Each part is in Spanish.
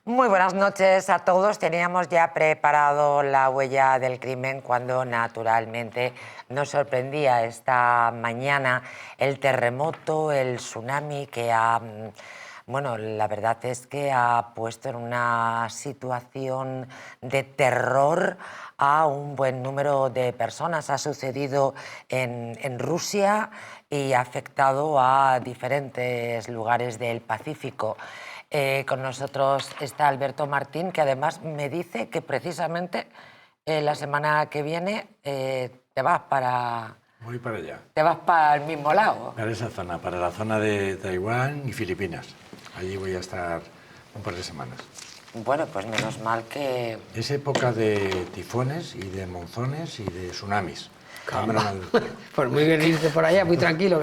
Muy buenas noches a todos. Teníamos ya preparado la huella del crimen cuando naturalmente nos sorprendía esta mañana el terremoto, el tsunami que bueno, la verdad es que ha puesto en una situación de terror a un buen número de personas. Ha sucedido en Rusia y ha afectado a diferentes lugares del Pacífico. Con nosotros está Alberto Martín, que además me dice que precisamente la semana que viene te vas para... Voy para allá. Te vas para el mismo lado. Para esa zona, para la zona de Taiwán y Filipinas. Allí voy a estar un par de semanas. Bueno, pues menos mal que... Es época de tifones y de monzones y de tsunamis. Pues muy bien irte por allá, muy tranquilo.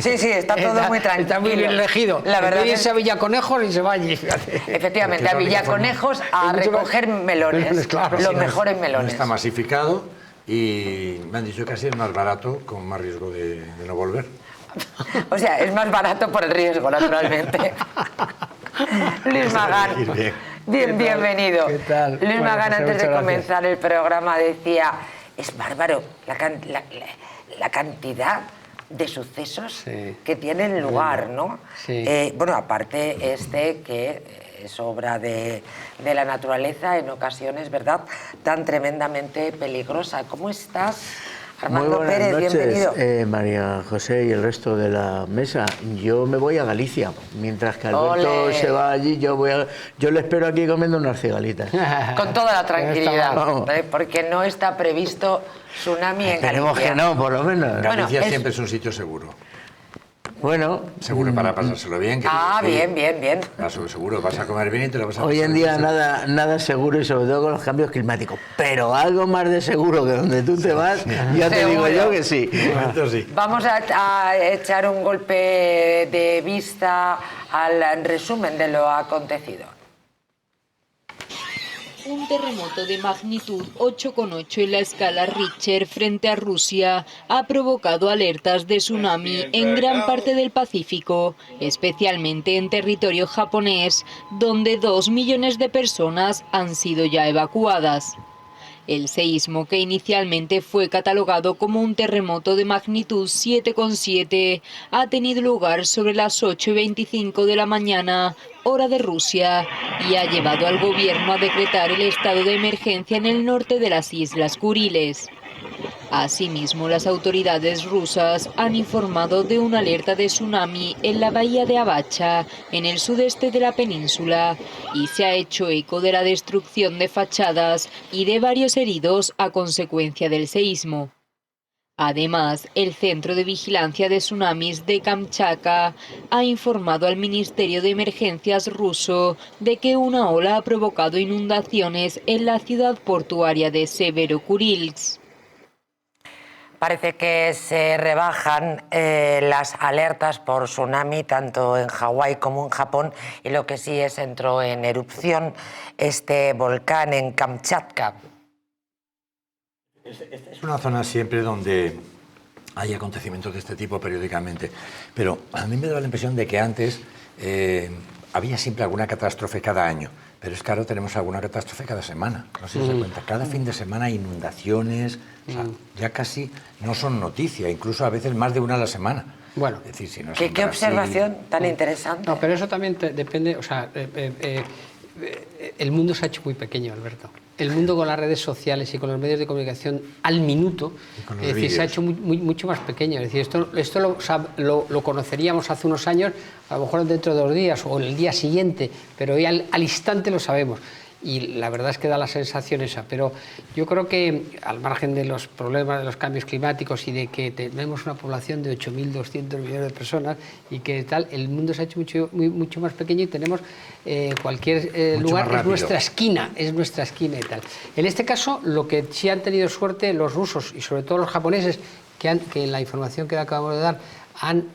Sí, está todo muy tranquilo. Está muy bien elegido. La verdad es que a Villaconejos y se va allí. Efectivamente, a Villaconejos a recoger melones, claro, los mejores melones. No está masificado y me han dicho que así es más barato, con más riesgo de no volver. O sea, es más barato por el riesgo, naturalmente. Luis Magán, bienvenido. ¿Qué tal? Luis Magán, antes de comenzar gracias. el programa, decía... Es bárbaro la cantidad de sucesos que tienen lugar, ¿no? Sí. Bueno, aparte que es obra de la naturaleza, en ocasiones, ¿verdad?, tan tremendamente peligrosa. ¿Cómo estás, Armando Muy buenas Pérez? noches, Bienvenido. María José y el resto de la mesa. Yo me voy a Galicia, mientras que Alberto ¡Ole! se va allí, yo le espero aquí comiendo unas cigalitas. Con toda la tranquilidad, Vamos. porque no está previsto tsunami en Esperemos Galicia. que no, por lo menos. Bueno, Galicia siempre es un sitio seguro. Bueno, Seguro para pasárselo bien. Bien. Seguro, vas a comer bien y te lo vas a hoy pasar en día bien. nada seguro, y sobre todo con los cambios climáticos. Pero algo más de seguro que donde tú te vas, ya te digo yo que sí. De momento sí. Vamos a echar un golpe de vista al resumen de lo acontecido. Un terremoto de magnitud 8,8 en la escala Richter frente a Rusia ha provocado alertas de tsunami en gran parte del Pacífico, especialmente en territorio japonés, donde 2 millones de personas han sido ya evacuadas. El seísmo, que inicialmente fue catalogado como un terremoto de magnitud 7,7, ha tenido lugar sobre las 8:25 de la mañana, hora de Rusia, y ha llevado al gobierno a decretar el estado de emergencia en el norte de las Islas Kuriles. Asimismo, las autoridades rusas han informado de una alerta de tsunami en la bahía de Abacha, en el sudeste de la península, y se ha hecho eco de la destrucción de fachadas y de varios heridos a consecuencia del seísmo. Además, el Centro de Vigilancia de Tsunamis de Kamchatka ha informado al Ministerio de Emergencias ruso de que una ola ha provocado inundaciones en la ciudad portuaria de Severokurilsk. Parece que se rebajan las alertas por tsunami tanto en Hawái como en Japón, y lo que sí entró en erupción este volcán en Kamchatka. Es una zona siempre donde hay acontecimientos de este tipo periódicamente, pero a mí me da la impresión de que antes había siempre alguna catástrofe cada año. Pero es que ahora tenemos alguna catástrofe cada semana, no sé si se cuenta. Cada fin de semana hay inundaciones, o sea, ya casi no son noticia, incluso a veces más de una a la semana. Bueno, es decir, si no es ¿Qué observación tan interesante? No, pero eso también depende, o sea, el mundo se ha hecho muy pequeño, Alberto. El mundo con las redes sociales y con los medios de comunicación al minuto, es decir, se ha hecho mucho más pequeño. Es decir, esto lo conoceríamos hace unos años, a lo mejor dentro de 2 días o el día siguiente, pero hoy al instante lo sabemos. y la verdad es que da la sensación esa. Pero yo creo que, al margen de los problemas de los cambios climáticos y de que tenemos una población de 8.200 millones de personas y que tal, el mundo se ha hecho mucho más pequeño y tenemos cualquier lugar, es nuestra esquina y tal. En este caso, lo que sí han tenido suerte los rusos y sobre todo los japoneses, que en la información que acabamos de dar han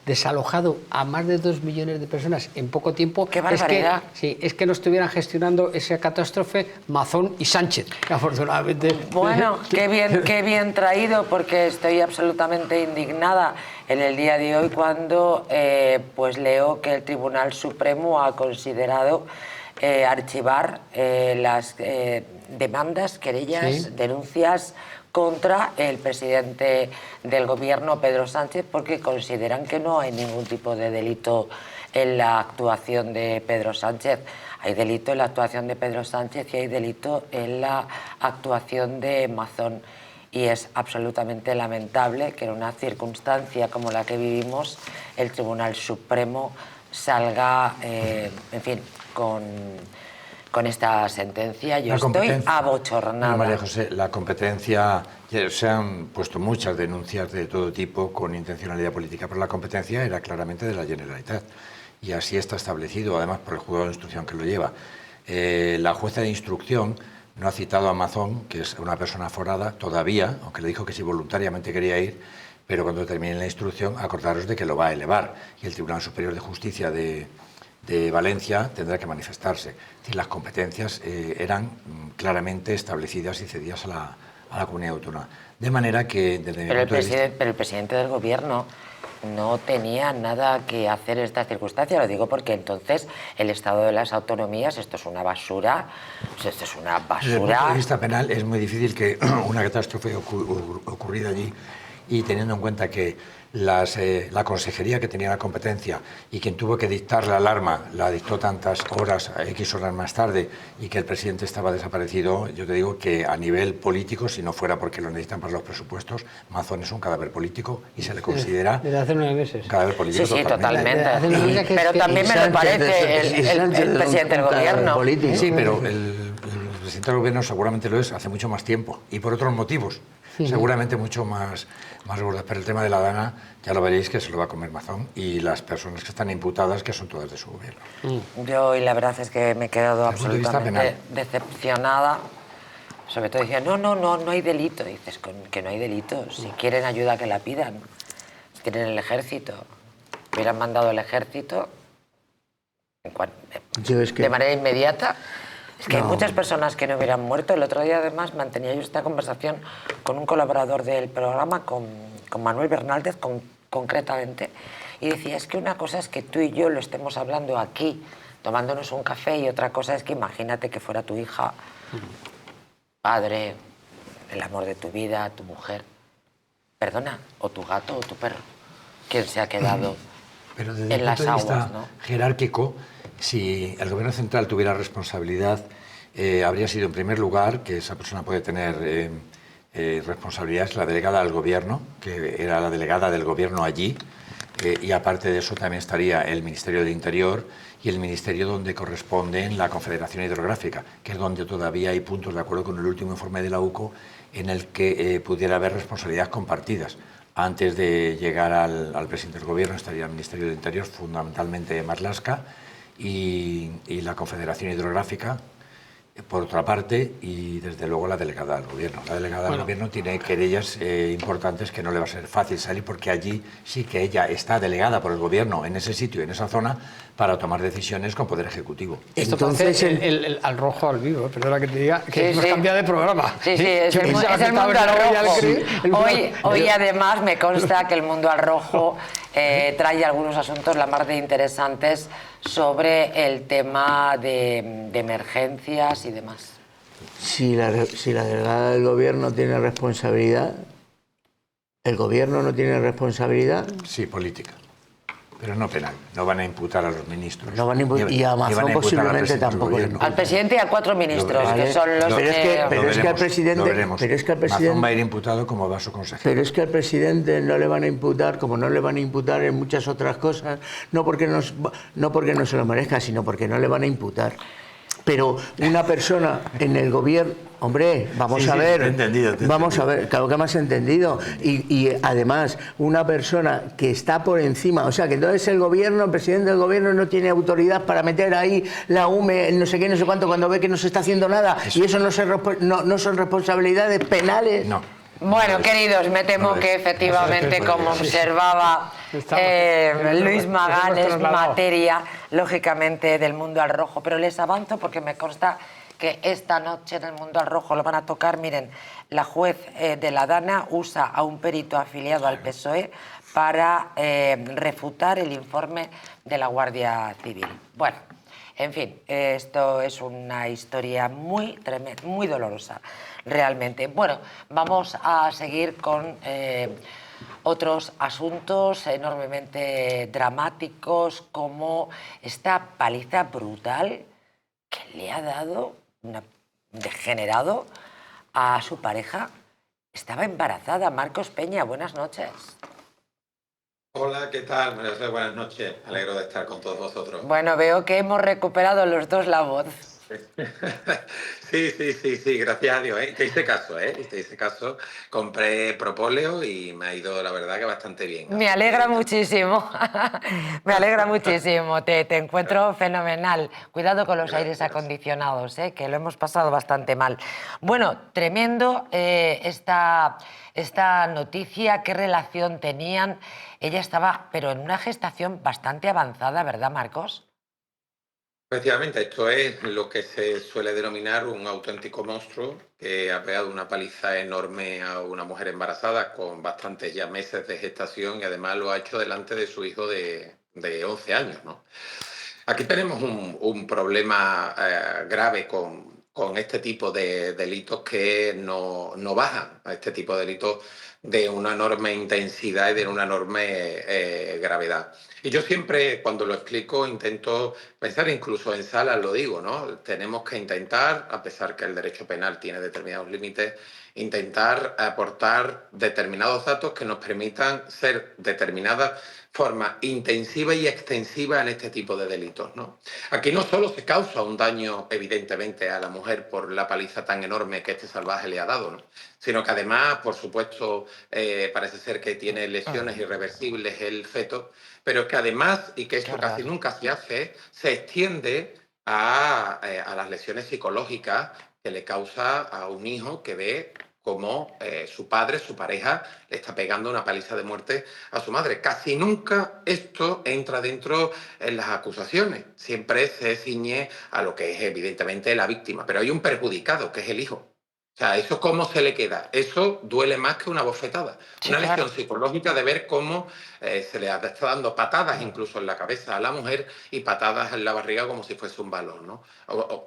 desalojado a más de 2 millones de personas en poco tiempo. ¡Qué barbaridad! Es que no estuvieran gestionando esa catástrofe Mazón y Sánchez, afortunadamente. Bueno, qué bien traído, porque estoy absolutamente indignada en el día de hoy cuando pues leo que el Tribunal Supremo ha considerado archivar las demandas, querellas, denuncias contra el presidente del gobierno, Pedro Sánchez, porque consideran que no hay ningún tipo de delito en la actuación de Pedro Sánchez. Hay delito en la actuación de Pedro Sánchez y hay delito en la actuación de Mazón. Y es absolutamente lamentable que en una circunstancia como la que vivimos el Tribunal Supremo salga, en fin, con esta sentencia. Yo estoy abochornada. María José, la competencia, se han puesto muchas denuncias de todo tipo con intencionalidad política, pero la competencia era claramente de la Generalitat y así está establecido, además por el juzgado de instrucción que lo lleva. La jueza de instrucción no ha citado a Mazón, que es una persona aforada todavía, aunque le dijo que sí voluntariamente quería ir, pero cuando termine la instrucción acordaros de que lo va a elevar y el Tribunal Superior de Justicia de Valencia tendrá que manifestarse. Es decir, las competencias eran claramente establecidas y cedidas a la comunidad autónoma. De manera que, desde mi punto de vista... Pero el presidente del gobierno no tenía nada que hacer en estas circunstancias. Lo digo porque entonces el estado de las autonomías, esto es una basura. Esto es una basura. Desde el punto de vista penal es muy difícil que una catástrofe ocurrida allí, y teniendo en cuenta que la consejería que tenía la competencia y quien tuvo que dictar la alarma la dictó tantas horas, X horas más tarde, y que el presidente estaba desaparecido, yo te digo que a nivel político, si no fuera porque lo necesitan para los presupuestos, Mazón es un cadáver político y se le considera desde hace 9 meses. Un cadáver político. Sí, totalmente. Pero también me lo parece el presidente del gobierno. Sí, pero el presidente del gobierno seguramente lo es hace mucho más tiempo y por otros motivos. Seguramente mucho más gordas, pero el tema de la Dana ya lo veréis que se lo va a comer Mazón y las personas que están imputadas, que son todas de su gobierno. Yo, y la verdad es que me he quedado absolutamente decepcionada, sobre todo decía, no hay delito. Dices, que no hay delito, si quieren ayuda que la pidan, si tienen el ejército, hubieran mandado el ejército de manera inmediata. Es que hay muchas personas que no hubieran muerto. El otro día, además, mantenía yo esta conversación con un colaborador del programa, con Manuel Bernaldez, concretamente, y decía, es que una cosa es que tú y yo lo estemos hablando aquí, tomándonos un café, y otra cosa es que imagínate que fuera tu hija, padre, el amor de tu vida, tu mujer, perdona, o tu gato o tu perro, quien se ha quedado pero desde en las el punto de aguas, vista ¿no? jerárquico, si el gobierno central tuviera responsabilidad, habría sido en primer lugar que esa persona puede tener responsabilidades, la delegada del gobierno, que era la delegada del gobierno allí, y aparte de eso también estaría el Ministerio del Interior y el ministerio donde corresponden la Confederación Hidrográfica, que es donde todavía hay puntos, de acuerdo con el último informe de la UCO, en el que pudiera haber responsabilidades compartidas. Antes de llegar al presidente del gobierno estaría el Ministerio del Interior, fundamentalmente Marlaska, y la Confederación Hidrográfica, por otra parte, y desde luego la delegada del gobierno. La delegada del gobierno tiene querellas importantes que no le va a ser fácil salir, porque allí sí que ella está delegada por el gobierno en ese sitio, en esa zona, para tomar decisiones con poder ejecutivo. Esto entonces al rojo al vivo, perdona que te diga, que hemos cambiado de programa. Sí, es el mundo al rojo. Hoy además me consta que el mundo al rojo trae algunos asuntos la mar de interesantes sobre el tema de emergencias y demás. Si la delegada del gobierno tiene responsabilidad, ¿el gobierno no tiene responsabilidad? Sí, política. Pero no penal, no van a imputar a los ministros. No van a imputar, y a Ni van Mazón imputar al posiblemente presidente del tampoco. gobierno. Al presidente y a 4 ministros, Lo que veremos. son los Pero es que- Lo pero es que al veremos, presidente- lo veremos. pero es que al presidente- Mazón va a ir imputado como va su consejero. Pero es que al presidente no le van a imputar, como no le van a imputar en muchas otras cosas, no porque no se lo merezca, sino porque no le van a imputar. Pero una persona en el gobierno, hombre, vamos Sí, a sí, ver, te he entendido, vamos a ver, claro que me has entendido. Y además, una persona que está por encima, o sea, que entonces el gobierno, el presidente del gobierno no tiene autoridad para meter ahí la UME, no sé qué, no sé cuánto, cuando ve que no se está haciendo nada, y eso no son responsabilidades penales. No. Bueno, queridos, me temo No, que efectivamente, como observaba Luis Magán, es materia, lógicamente, del Mundo al Rojo. Pero les avanzo porque me consta que esta noche en el Mundo al Rojo lo van a tocar. Miren, la juez de la Dana usa a un perito afiliado al PSOE para refutar el informe de la Guardia Civil. Bueno, en fin, esto es una historia muy tremenda, muy dolorosa, realmente. Bueno, vamos a seguir con otros asuntos enormemente dramáticos, como esta paliza brutal que le ha dado una degenerado a su pareja. Estaba embarazada. Marcos Peña, buenas noches. Hola, ¿qué tal? Buenas noches. Me alegro de estar con todos vosotros. Bueno, veo que hemos recuperado los dos la voz. Sí, gracias a Dios, ¿eh? Te hice caso. Compré propóleo y me ha ido, la verdad, que bastante bien. Me alegra muchísimo. Me alegra muchísimo. Te encuentro fenomenal. Cuidado con los aires acondicionados, que lo hemos pasado bastante mal. Bueno, tremendo esta noticia. ¿Qué relación tenían? Ella estaba, pero en una gestación bastante avanzada, ¿verdad, Marcos? Efectivamente, esto es lo que se suele denominar un auténtico monstruo que ha pegado una paliza enorme a una mujer embarazada con bastantes ya meses de gestación y además lo ha hecho delante de su hijo de 11 años, ¿no? Aquí tenemos un problema grave con este tipo de delitos que no bajan, a este tipo de delitos de una enorme intensidad y de una enorme gravedad. Y yo siempre, cuando lo explico, intento pensar, incluso en salas lo digo, ¿no? Tenemos que intentar, a pesar que el derecho penal tiene determinados límites, intentar aportar determinados datos que nos permitan ser determinadas forma intensiva y extensiva en este tipo de delitos, ¿no? Aquí no solo se causa un daño, evidentemente, a la mujer por la paliza tan enorme que este salvaje le ha dado, ¿no? Sino que además, por supuesto, parece ser que tiene lesiones irreversibles el feto, pero es que además, y que esto casi nunca se hace, se extiende a las lesiones psicológicas que le causa a un hijo que ve cómo su padre, su pareja, le está pegando una paliza de muerte a su madre. Casi nunca esto entra dentro en las acusaciones. Siempre se ciñe a lo que es evidentemente la víctima, pero hay un perjudicado, que es el hijo. O sea, ¿eso cómo se le queda? Eso duele más que una bofetada. Sí, una lesión claro. psicológica de ver cómo se le está dando patadas incluso en la cabeza a la mujer y patadas en la barriga como si fuese un balón, ¿no?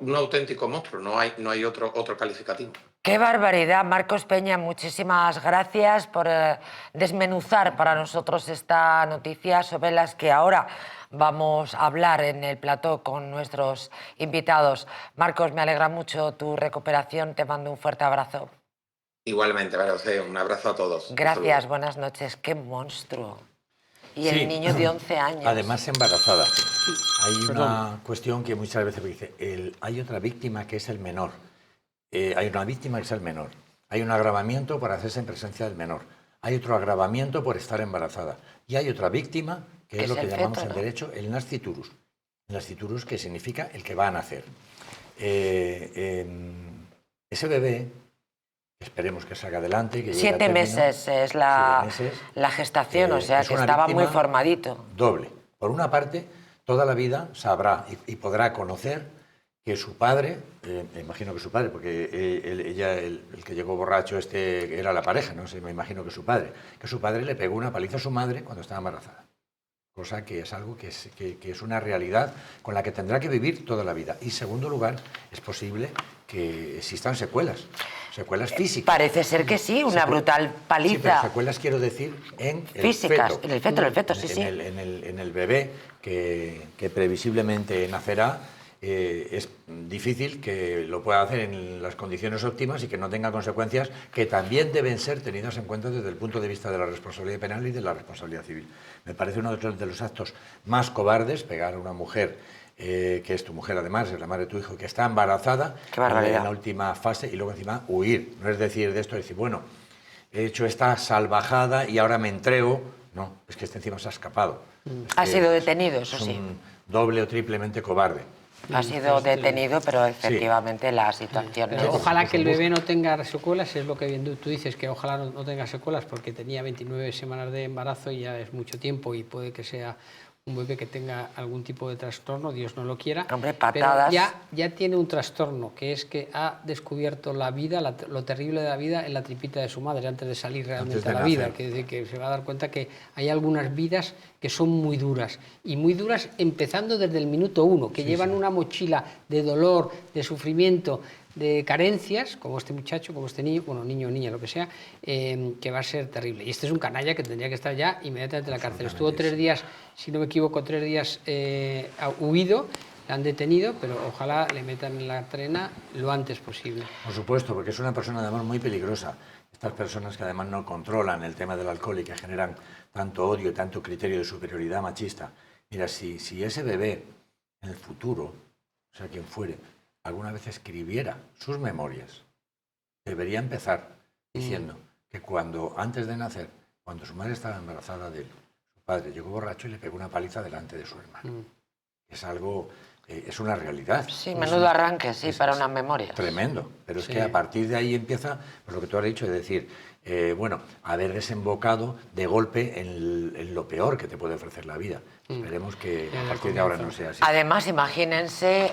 Un auténtico monstruo, no hay otro calificativo. ¡Qué barbaridad! Marcos Peña, muchísimas gracias por desmenuzar para nosotros esta noticia, sobre las que ahora vamos a hablar en el plató con nuestros invitados. Marcos, me alegra mucho tu recuperación, te mando un fuerte abrazo. Igualmente, María José, un abrazo a todos. Gracias, buenas noches. ¡Qué monstruo! Y Sí. el niño de 11 años. Además, embarazada. Hay una cuestión que muchas veces me dice, hay otra víctima que es el menor. Hay una víctima que es el menor. Hay un agravamiento por hacerse en presencia del menor. Hay otro agravamiento por estar embarazada. Y hay otra víctima, que es lo que el llamamos feto, en ¿no? derecho el nasciturus. El nasciturus, que significa el que va a nacer. Ese bebé, esperemos que salga adelante, que llegue a 7 término. meses es 7 meses. la gestación, o sea Es que una estaba muy víctima formadito. Doble. Por una parte, toda la vida sabrá y podrá conocer que su padre, me imagino que su padre, porque el que llegó borracho era la pareja, no sé, me imagino que su padre le pegó una paliza a su madre cuando estaba embarazada. cosa que es algo que es una realidad con la que tendrá que vivir toda la vida. Y, segundo lugar, es posible que existan secuelas físicas. Parece ser que sí, una brutal paliza. Sí, pero secuelas quiero decir en el físicas, feto. en el feto, sí. En el bebé que previsiblemente nacerá. Es difícil que lo pueda hacer en las condiciones óptimas y que no tenga consecuencias que también deben ser tenidas en cuenta desde el punto de vista de la responsabilidad penal y de la responsabilidad civil. Me parece uno de los actos más cobardes, pegar a una mujer, que es tu mujer además, es la madre de tu hijo, que está embarazada en la última fase, y luego encima huir. No es decir de esto, decir, bueno, he hecho esta salvajada y ahora me entrego. No, es que este encima se ha escapado. Ha sido detenido, eso sí. Es un doble o triplemente cobarde. Ha sido detenido, pero efectivamente la situación... Pero ojalá que el bebé no tenga secuelas, es lo que bien tú dices, que ojalá no tenga secuelas, porque tenía 29 semanas de embarazo y ya es mucho tiempo, y puede que sea un bebé que tenga algún tipo de trastorno, Dios no lo quiera. Hombre, patadas. Pero ya tiene un trastorno, que es que ha descubierto la vida, lo terrible de la vida en la tripita de su madre, antes de salir realmente a la vida, que se va a dar cuenta que hay algunas vidas que son muy duras, y muy duras empezando desde el minuto 1, que llevan una mochila de dolor, de sufrimiento, de carencias, como este muchacho, como este niño, bueno, niño o niña, lo que sea, que va a ser terrible. Y este es un canalla que tendría que estar ya inmediatamente en la cárcel. Estuvo 3 días, si no me equivoco, 3 días huido, le han detenido, pero ojalá le metan en la trena lo antes posible. Por supuesto, porque es una persona además muy peligrosa. Estas personas que además no controlan el tema del alcohol y que generan tanto odio y tanto criterio de superioridad machista. Mira, si ese bebé en el futuro, o sea, quien fuere, alguna vez escribiera sus memorias, debería empezar diciendo que antes de nacer, cuando su madre estaba embarazada de él, su padre llegó borracho y le pegó una paliza delante de su hermano. Es algo, es una realidad. Sí, menudo arranque, sí, para una memoria. Tremendo, pero es que a partir de ahí empieza, pues lo que tú has dicho, es decir, bueno, haber desembocado de golpe en lo peor que te puede ofrecer la vida. Esperemos que a partir de ahora no sea así. Además, imagínense,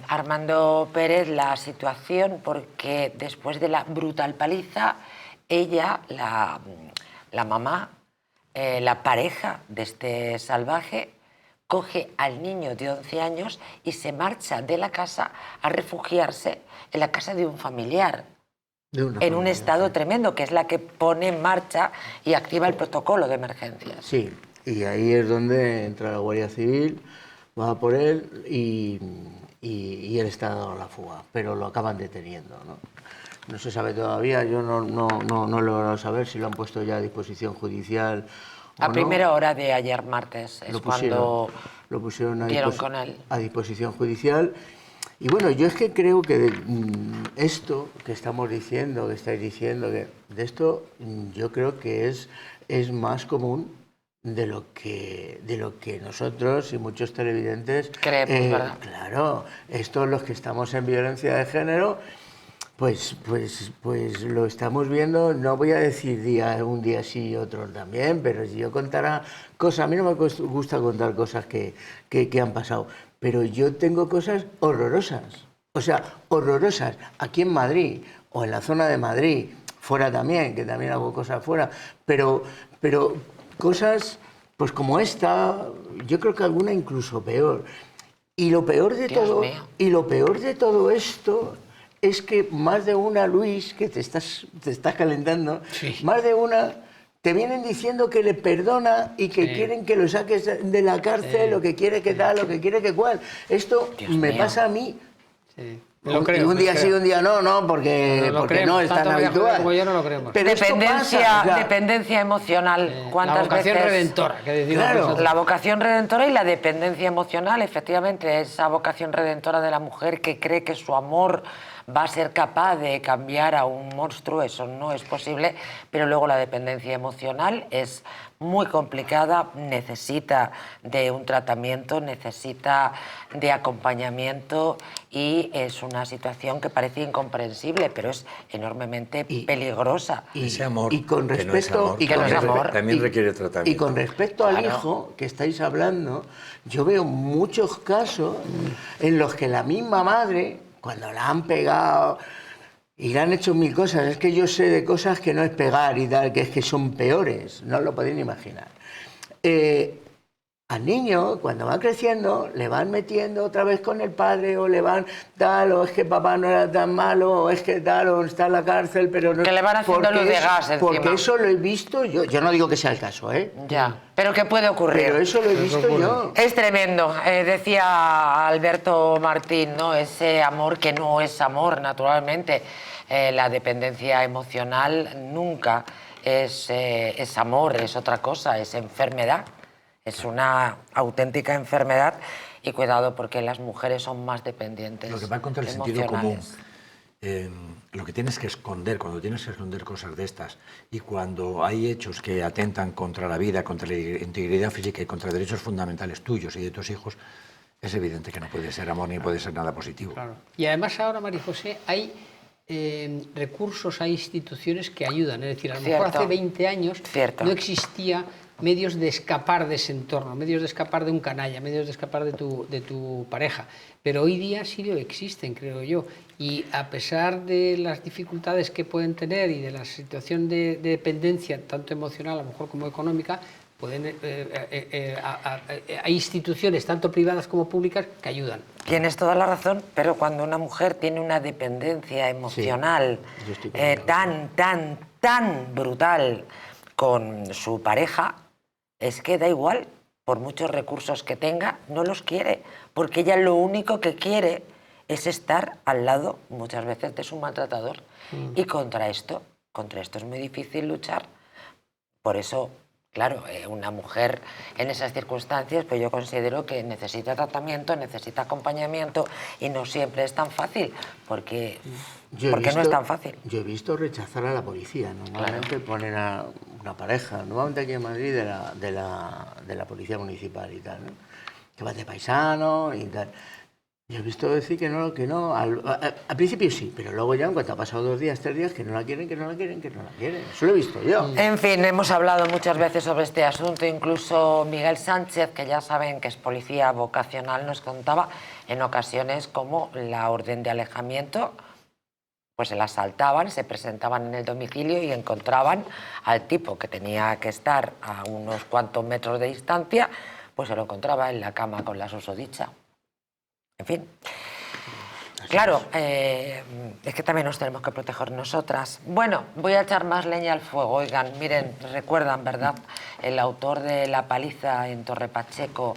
Armando Pérez, la situación, porque después de la brutal paliza, ella, la mamá, la pareja de este salvaje, coge al niño de 11 años y se marcha de la casa a refugiarse en la casa de un familiar. En un estado tremendo, que es la que pone en marcha y activa el protocolo de emergencias. Sí, y ahí es donde entra la Guardia Civil, va por él y él está dado a la fuga, pero lo acaban deteniendo, ¿no? No se sabe todavía, yo no lo he logrado saber si lo han puesto ya a disposición judicial o A no. primera hora de ayer martes es cuando lo pusieron dieron con él. a disposición judicial. Y bueno, yo es que creo que esto que estamos diciendo, que estáis diciendo, que de esto yo creo que es más común de lo que nosotros y muchos televidentes creemos, ¿verdad? Claro, estos los que estamos en violencia de género, pues lo estamos viendo, no voy a decir un día sí y otro también, pero si yo contara cosas, a mí no me gusta contar cosas que han pasado, pero yo tengo cosas horrorosas, o sea, horrorosas, aquí en Madrid o en la zona de Madrid, fuera también, que también hago cosas fuera, pero cosas pues como esta, yo creo que alguna incluso peor. Y lo peor de todo esto es que más de una, Luis, que te estás calentando, más de una te vienen diciendo que le perdona y que quieren que lo saques de la cárcel, lo que quiere que tal, lo que quiere que cual. Esto me pasa a mí. Sí. Un día sí, un día no, porque no es tan habitual. Como yo no lo creemos. Pero dependencia emocional. ¿Cuántas la vocación veces? redentora, que decimos Claro. nosotros. La vocación redentora y la dependencia emocional, efectivamente, esa vocación redentora de la mujer que cree que su amor va a ser capaz de cambiar a un monstruo, eso no es posible, pero luego la dependencia emocional es muy complicada, necesita de un tratamiento, necesita de acompañamiento y es una situación que parece incomprensible, pero es enormemente peligrosa. Ese amor, y con que respecto, no es amor, también requiere tratamiento. Y con respecto al hijo que estáis hablando, yo veo muchos casos en los que la misma madre, cuando la han pegado y le han hecho mil cosas, es que yo sé de cosas que no es pegar y tal, que es que son peores, no os lo podéis ni imaginar. al niño, cuando va creciendo, le van metiendo otra vez con el padre, o le van tal, o es que papá no era tan malo, o es que tal, o está en la cárcel, pero no... Que le van haciendo luz de gas encima. Porque eso lo he visto yo no digo que sea el caso, ¿eh? Ya, pero ¿qué puede ocurrir? Pero eso lo he visto yo. Es tremendo, decía Alberto Martín, ¿no? Ese amor que no es amor, naturalmente. La dependencia emocional nunca es amor, es otra cosa, es enfermedad. Es una auténtica enfermedad y cuidado porque las mujeres son más dependientes. Lo que va contra el sentido común. Lo que tienes que esconder, cuando tienes que esconder cosas de estas y cuando hay hechos que atentan contra la vida, contra la integridad física y contra derechos fundamentales tuyos y de tus hijos, es evidente que no puede ser amor ni puede ser nada positivo. Claro. Y además ahora, María José, hay recursos, hay instituciones que ayudan. Es decir, a lo mejor hace 20 años no existía medios de escapar de ese entorno, medios de escapar de un canalla, medios de escapar de tu pareja. Pero hoy día sí lo existen, creo yo. Y a pesar de las dificultades que pueden tener y de la situación de dependencia, tanto emocional a lo mejor como económica, hay instituciones, tanto privadas como públicas, que ayudan. Tienes toda la razón, pero cuando una mujer tiene una dependencia emocional tan brutal con su pareja, es que da igual, por muchos recursos que tenga, no los quiere, porque ella lo único que quiere es estar al lado, muchas veces, de su maltratador. Y contra esto es muy difícil luchar. Por eso, claro, una mujer en esas circunstancias, pues yo considero que necesita tratamiento, necesita acompañamiento y no siempre es tan fácil, porque no es tan fácil. Yo he visto rechazar a la policía. Normalmente ponen a una pareja, normalmente aquí en Madrid, de la policía municipal y tal, ¿no? Que va de paisano y tal. Yo he visto decir que no. Al principio sí, pero luego ya, en cuanto ha pasado 2 días, 3 días, que no la quieren. Eso lo he visto yo. En fin, hemos hablado muchas veces sobre este asunto. Incluso Miguel Sánchez, que ya saben que es policía vocacional, nos contaba en ocasiones cómo la orden de alejamiento, pues se la saltaban, se presentaban en el domicilio y encontraban al tipo que tenía que estar a unos cuantos metros de distancia, pues se lo encontraba en la cama con la susodicha. En fin, claro, es que también nos tenemos que proteger nosotras. Bueno, voy a echar más leña al fuego. Oigan, miren, recuerdan, ¿verdad? El autor de la paliza en Torre Pacheco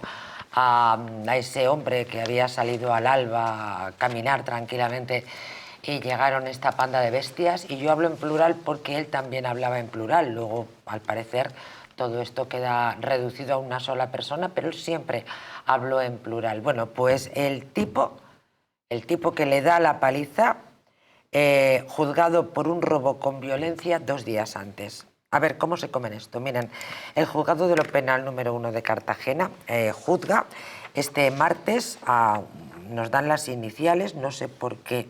a ese hombre que había salido al alba a caminar tranquilamente y llegaron esta panda de bestias. Y yo hablo en plural porque él también hablaba en plural. Luego, al parecer, todo esto queda reducido a una sola persona, pero él siempre habló en plural. Bueno, pues el tipo que le da la paliza, juzgado por un robo con violencia 2 días antes. A ver, ¿cómo se comen esto? Miren, el juzgado de lo penal número 1 de Cartagena juzga este martes, nos dan las iniciales, no sé por qué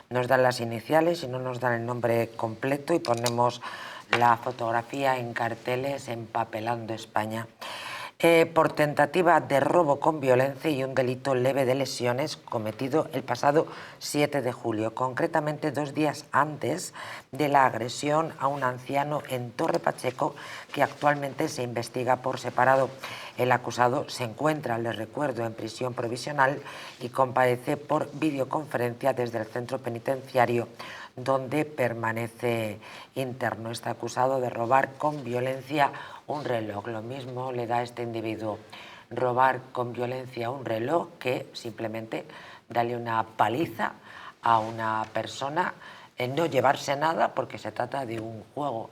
nos dan las iniciales y no nos dan el nombre completo, y ponemos la fotografía en carteles empapelando España. Por tentativa de robo con violencia y un delito leve de lesiones cometido el pasado 7 de julio, concretamente 2 días antes de la agresión a un anciano en Torre Pacheco, que actualmente se investiga por separado. El acusado se encuentra, les recuerdo, en prisión provisional y comparece por videoconferencia desde el centro penitenciario donde permanece interno. Está acusado de robar con violencia un reloj. Lo mismo le da a este individuo robar con violencia un reloj que simplemente darle una paliza a una persona, no llevarse nada porque se trata de un juego.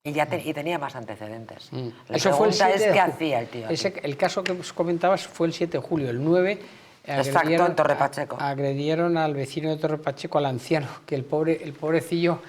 Y tenía más antecedentes. La pregunta es qué hacía el tío aquí. El caso que os comentabas fue el 7 de julio. El 9 exacto, en Torre Pacheco. Agredieron al vecino de Torre Pacheco, al anciano, que el pobrecillo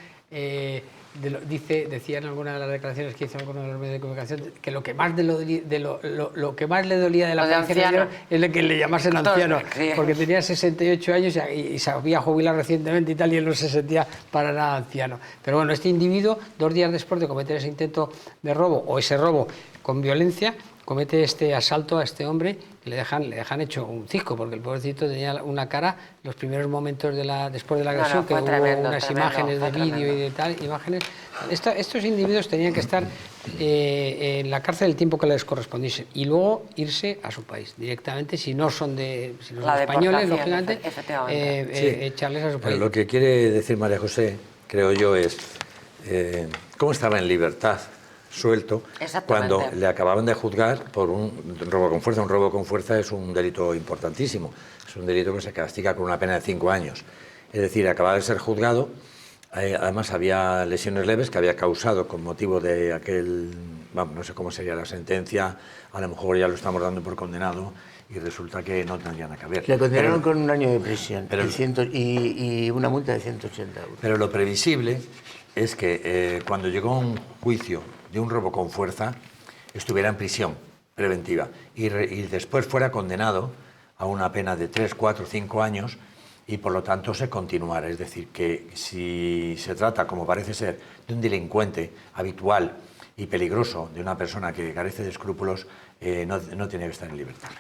decía en alguna de las declaraciones que hizo en alguno de los medios de comunicación que lo que más lo que más le dolía de la paliza es que le llamasen anciano, sí, porque tenía 68 años y se había jubilado recientemente y tal, y él no se sentía para nada anciano. Pero bueno, este individuo, 2 días después de cometer ese intento de robo o ese robo con violencia, comete este asalto a este hombre y le dejan hecho un cisco, porque el pobrecito tenía una cara, los primeros momentos después de la agresión, que hubo unas imágenes de vídeo y de tal, imágenes. Estos individuos tenían que estar en la cárcel el tiempo que les correspondiese y luego irse a su país directamente, si no son españoles, lógicamente, echarles a su país. Pero lo que quiere decir María José, creo yo, es cómo estaba en libertad, suelto, cuando le acababan de juzgar por un robo con fuerza. Un robo con fuerza es un delito importantísimo, es un delito que se castiga con una pena de 5 años. Es decir, acababa de ser juzgado, además había lesiones leves que había causado con motivo de aquel, vamos, no sé cómo sería la sentencia, a lo mejor ya lo estamos dando por condenado y resulta que no tendría nada que ver. Le condenaron con 1 año de prisión y una multa de 180 euros. Pero lo previsible es que cuando llegó un juicio de un robo con fuerza, estuviera en prisión preventiva y después fuera condenado a una pena de 3, 4, 5 años y por lo tanto se continuara. Es decir, que si se trata, como parece ser, de un delincuente habitual y peligroso, de una persona que carece de escrúpulos, no tiene que estar en libertad.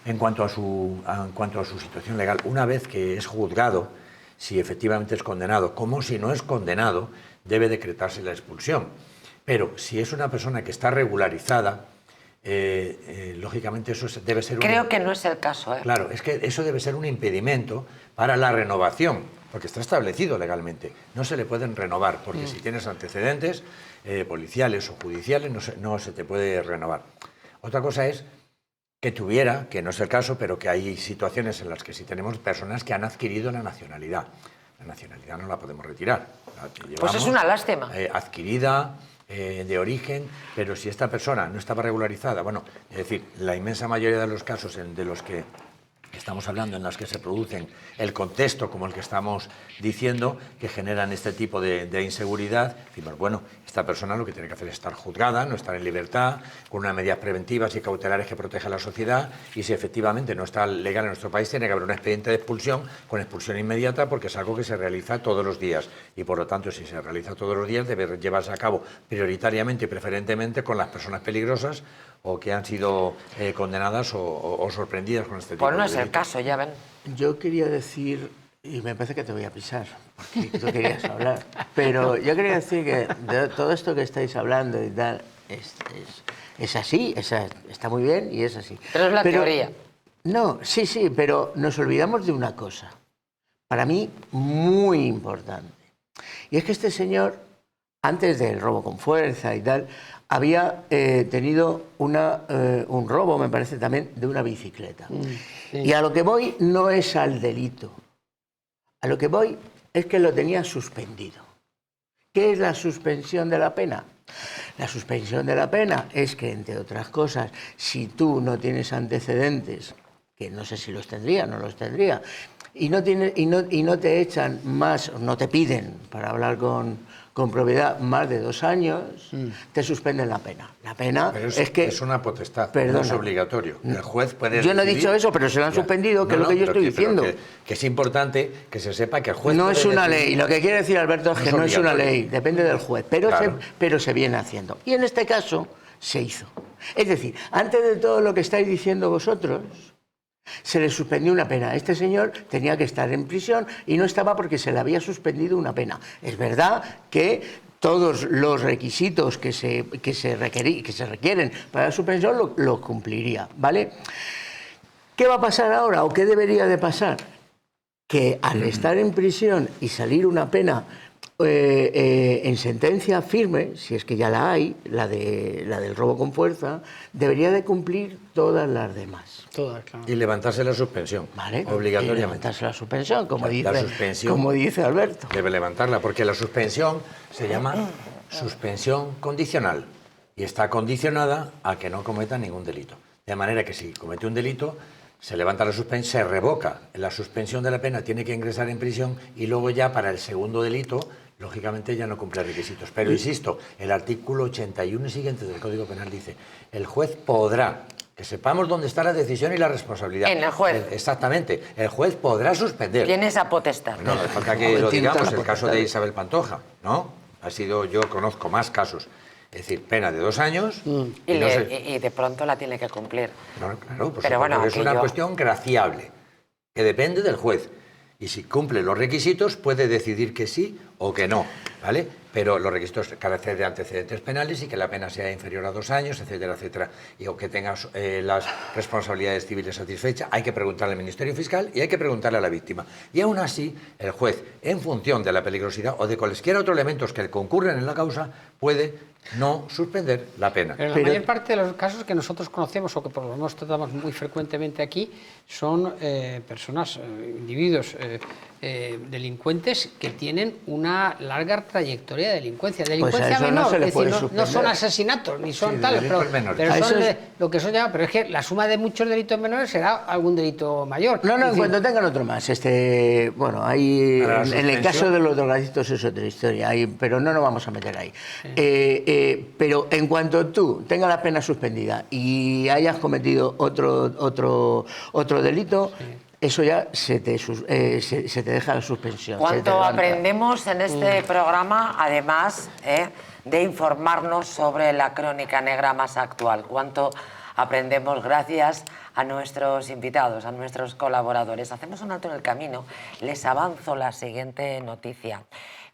En cuanto a su situación legal, una vez que es juzgado, si efectivamente es condenado, como si no es condenado, debe decretarse la expulsión. Pero si es una persona que está regularizada, lógicamente eso debe ser Creo que no es el caso. Claro, es que eso debe ser un impedimento para la renovación, porque está establecido legalmente. No se le pueden renovar, porque si tienes antecedentes policiales o judiciales no se te puede renovar. Otra cosa es que tuviera, que no es el caso, pero que hay situaciones en las que sí tenemos personas que han adquirido la nacionalidad. La nacionalidad no la podemos retirar. Pues es una lástima. Adquirida, de origen, pero si esta persona no estaba regularizada, bueno, es decir, la inmensa mayoría de los casos de los que estamos hablando, en los que se producen el contexto como el que estamos diciendo, que generan este tipo de inseguridad, decimos, bueno, esta persona lo que tiene que hacer es estar juzgada, no estar en libertad, con unas medidas preventivas y cautelares que protejan a la sociedad, y si efectivamente no está legal en nuestro país, tiene que haber un expediente de expulsión con expulsión inmediata, porque es algo que se realiza todos los días, y por lo tanto, si se realiza todos los días, debe llevarse a cabo prioritariamente y preferentemente con las personas peligrosas o que han sido condenadas o sorprendidas con este tipo pues no de es el caso, ya ven. Yo quería decir, y me parece que te voy a pisar, porque tú querías hablar, pero yo quería decir que de todo esto que estáis hablando y tal, es así, está muy bien y es así. Pero es la teoría. No, sí, pero nos olvidamos de una cosa, para mí muy importante, y es que este señor, antes del robo con fuerza y tal, había tenido un robo, me parece también, de una bicicleta. Sí. Y a lo que voy no es al delito. A lo que voy es que lo tenía suspendido. ¿Qué es la suspensión de la pena? La suspensión de la pena es que, entre otras cosas, si tú no tienes antecedentes, que no sé si los tendría, no los tendría, y no te echan más, no te piden, para hablar con propiedad, más de 2 años, te suspenden la pena. La pena es que... Es una potestad, perdona, no es obligatorio. El juez puede Yo no he dicho eso, pero se lo han suspendido, que es lo que yo estoy diciendo. Que es importante que se sepa que el juez... No es una ley. Lo que quiere decir Alberto es que no es una ley, depende del juez, pero se viene haciendo. Y en este caso se hizo. Es decir, antes de todo lo que estáis diciendo vosotros, se le suspendió una pena. Este señor tenía que estar en prisión y no estaba porque se le había suspendido una pena. Es verdad que todos los requisitos que se requieren para la suspensión lo cumpliría, ¿vale? ¿Qué va a pasar ahora o qué debería de pasar? Que al estar en prisión y salir una pena en sentencia firme, si es que ya la hay, la del robo con fuerza, debería de cumplir todas las demás. Todas, claro. Y levantarse la suspensión, ¿vale? Obligatoriamente. Y levantarse la suspensión, como suspensión dice Alberto. Debe levantarla, porque la suspensión se llama suspensión condicional y está condicionada a que no cometa ningún delito. De manera que si comete un delito, se levanta la suspensión, se revoca la suspensión de la pena, tiene que ingresar en prisión y luego ya para el segundo delito, lógicamente ya no cumple requisitos. Pero insisto, el artículo 81 y siguientes del Código Penal dice, el juez podrá, que sepamos dónde está la decisión y la responsabilidad. En el juez. Exactamente, el juez podrá suspender. Tiene esa potestad. No, falta que lo digamos, el caso de Isabel Pantoja, ¿no? Yo conozco más casos. Es decir, pena de 2 años Y de pronto la tiene que cumplir. No, claro, por Pero bueno, es una cuestión graciable, que depende del juez. Y si cumple los requisitos, puede decidir que sí o que no, ¿vale? Pero los requisitos carecen de antecedentes penales y que la pena sea inferior a 2 años, etcétera, etcétera. Y o que tenga las responsabilidades civiles satisfechas, hay que preguntarle al Ministerio Fiscal y hay que preguntarle a la víctima. Y aún así, el juez, en función de la peligrosidad o de cualesquiera otros elementos que concurren en la causa, puede no suspender la pena. Pero la mayor parte de los casos que nosotros conocemos o que por lo menos tratamos muy frecuentemente aquí son personas, individuos, delincuentes que tienen una larga trayectoria de delincuencia. Delincuencia menor, es decir, no son asesinatos ni son tales, pero son lo que son ya. Pero es que la suma de muchos delitos menores será algún delito mayor. No, en cuanto tengan otro más. Bueno, ahí en el caso de los drogadictos es otra historia, pero no nos vamos a meter ahí. Pero en cuanto tú tengas la pena suspendida y hayas cometido otro delito, eso ya se te deja la suspensión. ¿Cuánto aprendemos en este programa, además de informarnos sobre la crónica negra más actual? ¿Cuánto aprendemos gracias a nuestros invitados, a nuestros colaboradores? Hacemos un alto en el camino. Les avanzo la siguiente noticia.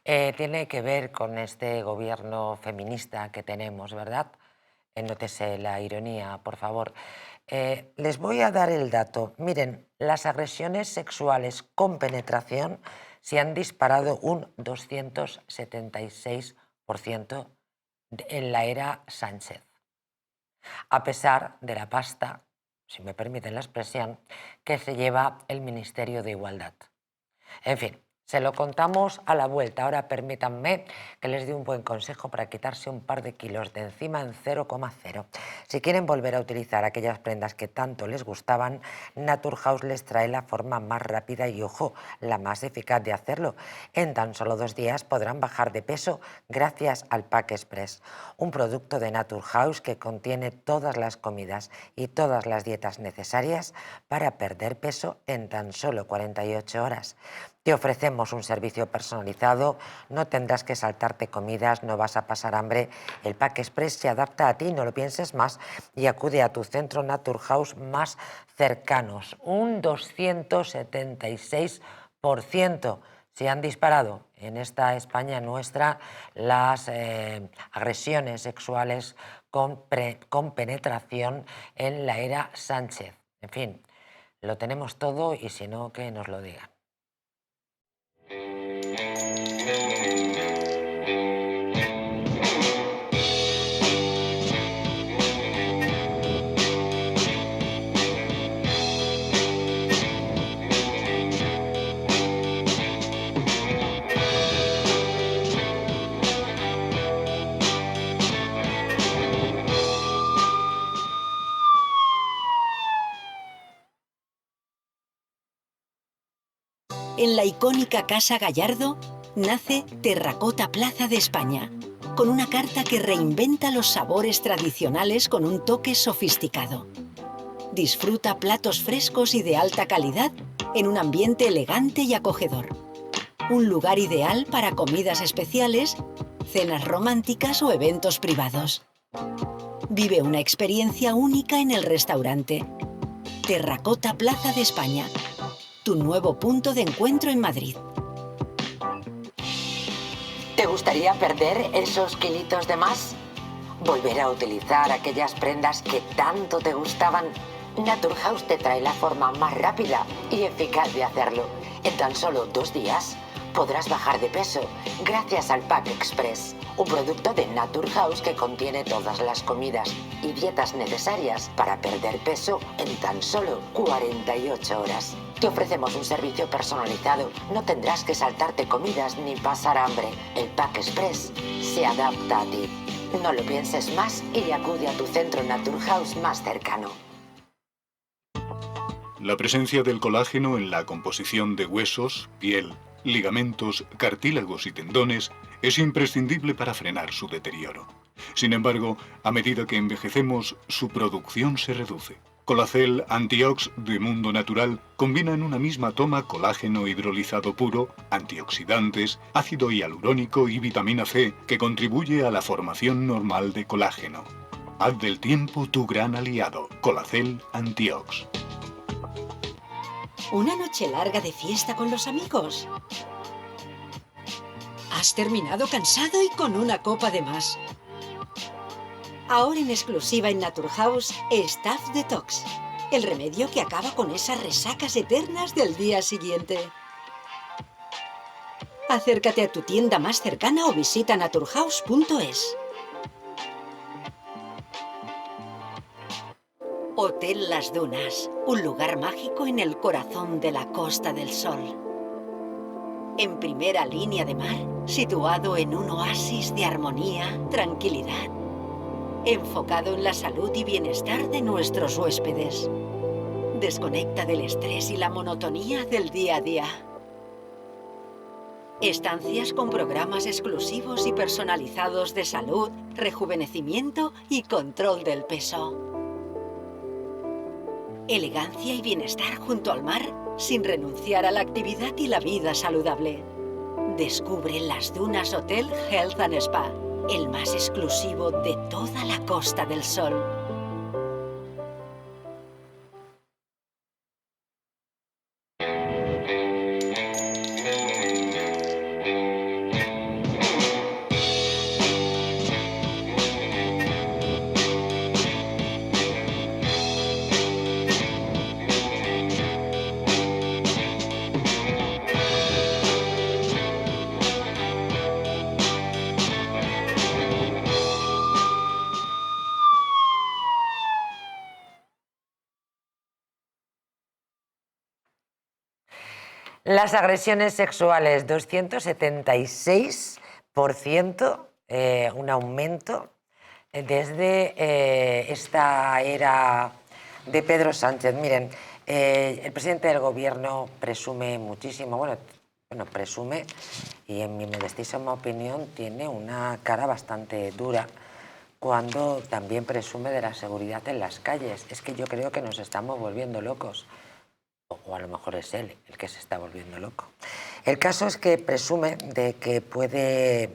Tiene que ver con este gobierno feminista que tenemos, ¿verdad? Nótese la ironía, por favor. Les voy a dar el dato. Miren, las agresiones sexuales con penetración se han disparado un 276% en la era Sánchez. A pesar de la pasta, si me permiten la expresión, que se lleva el Ministerio de Igualdad. En fin, se lo contamos a la vuelta. Ahora permítanme que les dé un buen consejo para quitarse un par de kilos de encima en 0,0. Si quieren volver a utilizar aquellas prendas que tanto les gustaban, Naturhaus les trae la forma más rápida y, ojo, la más eficaz de hacerlo. En tan solo 2 días podrán bajar de peso gracias al Pack Express, un producto de Naturhaus que contiene todas las comidas y todas las dietas necesarias para perder peso en tan solo 48 horas. Te ofrecemos un servicio personalizado, no tendrás que saltarte comidas, no vas a pasar hambre. El Pack Express se adapta a ti, no lo pienses más, y acude a tu centro Naturhaus más cercanos. Un 276% se han disparado en esta España nuestra las agresiones sexuales con penetración en la era Sánchez. En fin, lo tenemos todo y si no, que nos lo digan. En la icónica Casa Gallardo nace Terracota Plaza de España, con una carta que reinventa los sabores tradicionales con un toque sofisticado. Disfruta platos frescos y de alta calidad en un ambiente elegante y acogedor. Un lugar ideal para comidas especiales, cenas románticas o eventos privados. Vive una experiencia única en el restaurante. Terracota Plaza de España, tu nuevo punto de encuentro en Madrid. ¿Te gustaría perder esos kilitos de más? ¿Volver a utilizar aquellas prendas que tanto te gustaban? Naturhaus te trae la forma más rápida y eficaz de hacerlo. En tan solo 2 días podrás bajar de peso gracias al Pack Express, un producto de Naturhaus que contiene todas las comidas y dietas necesarias para perder peso en tan solo 48 horas. Te ofrecemos un servicio personalizado, no tendrás que saltarte comidas ni pasar hambre. El Pack Express se adapta a ti. No lo pienses más y acude a tu centro Naturhaus más cercano. La presencia del colágeno en la composición de huesos, piel, ligamentos, cartílagos y tendones es imprescindible para frenar su deterioro. Sin embargo, a medida que envejecemos, su producción se reduce. Colacel Antiox de Mundo Natural combina en una misma toma colágeno hidrolizado puro, antioxidantes, ácido hialurónico y vitamina C que contribuye a la formación normal de colágeno. Haz del tiempo tu gran aliado. Colacel Antiox. ¿Una noche larga de fiesta con los amigos? Has terminado cansado y con una copa de más. Ahora en exclusiva en Naturhaus, Staph Detox. El remedio que acaba con esas resacas eternas del día siguiente. Acércate a tu tienda más cercana o visita naturhaus.es. Hotel Las Dunas, un lugar mágico en el corazón de la Costa del Sol. En primera línea de mar, situado en un oasis de armonía, tranquilidad, enfocado en la salud y bienestar de nuestros huéspedes. Desconecta del estrés y la monotonía del día a día. Estancias con programas exclusivos y personalizados de salud, rejuvenecimiento y control del peso. Elegancia y bienestar junto al mar, sin renunciar a la actividad y la vida saludable. Descubre Las Dunas Hotel Health and Spa, el más exclusivo de toda la Costa del Sol. Las agresiones sexuales, 276%, un aumento desde esta era de Pedro Sánchez. Miren, el presidente del gobierno presume muchísimo, bueno, presume, y en mi modestísima opinión tiene una cara bastante dura cuando también presume de la seguridad en las calles. Es que yo creo que nos estamos volviendo locos. O a lo mejor es él el que se está volviendo loco. El caso es que presume de que puede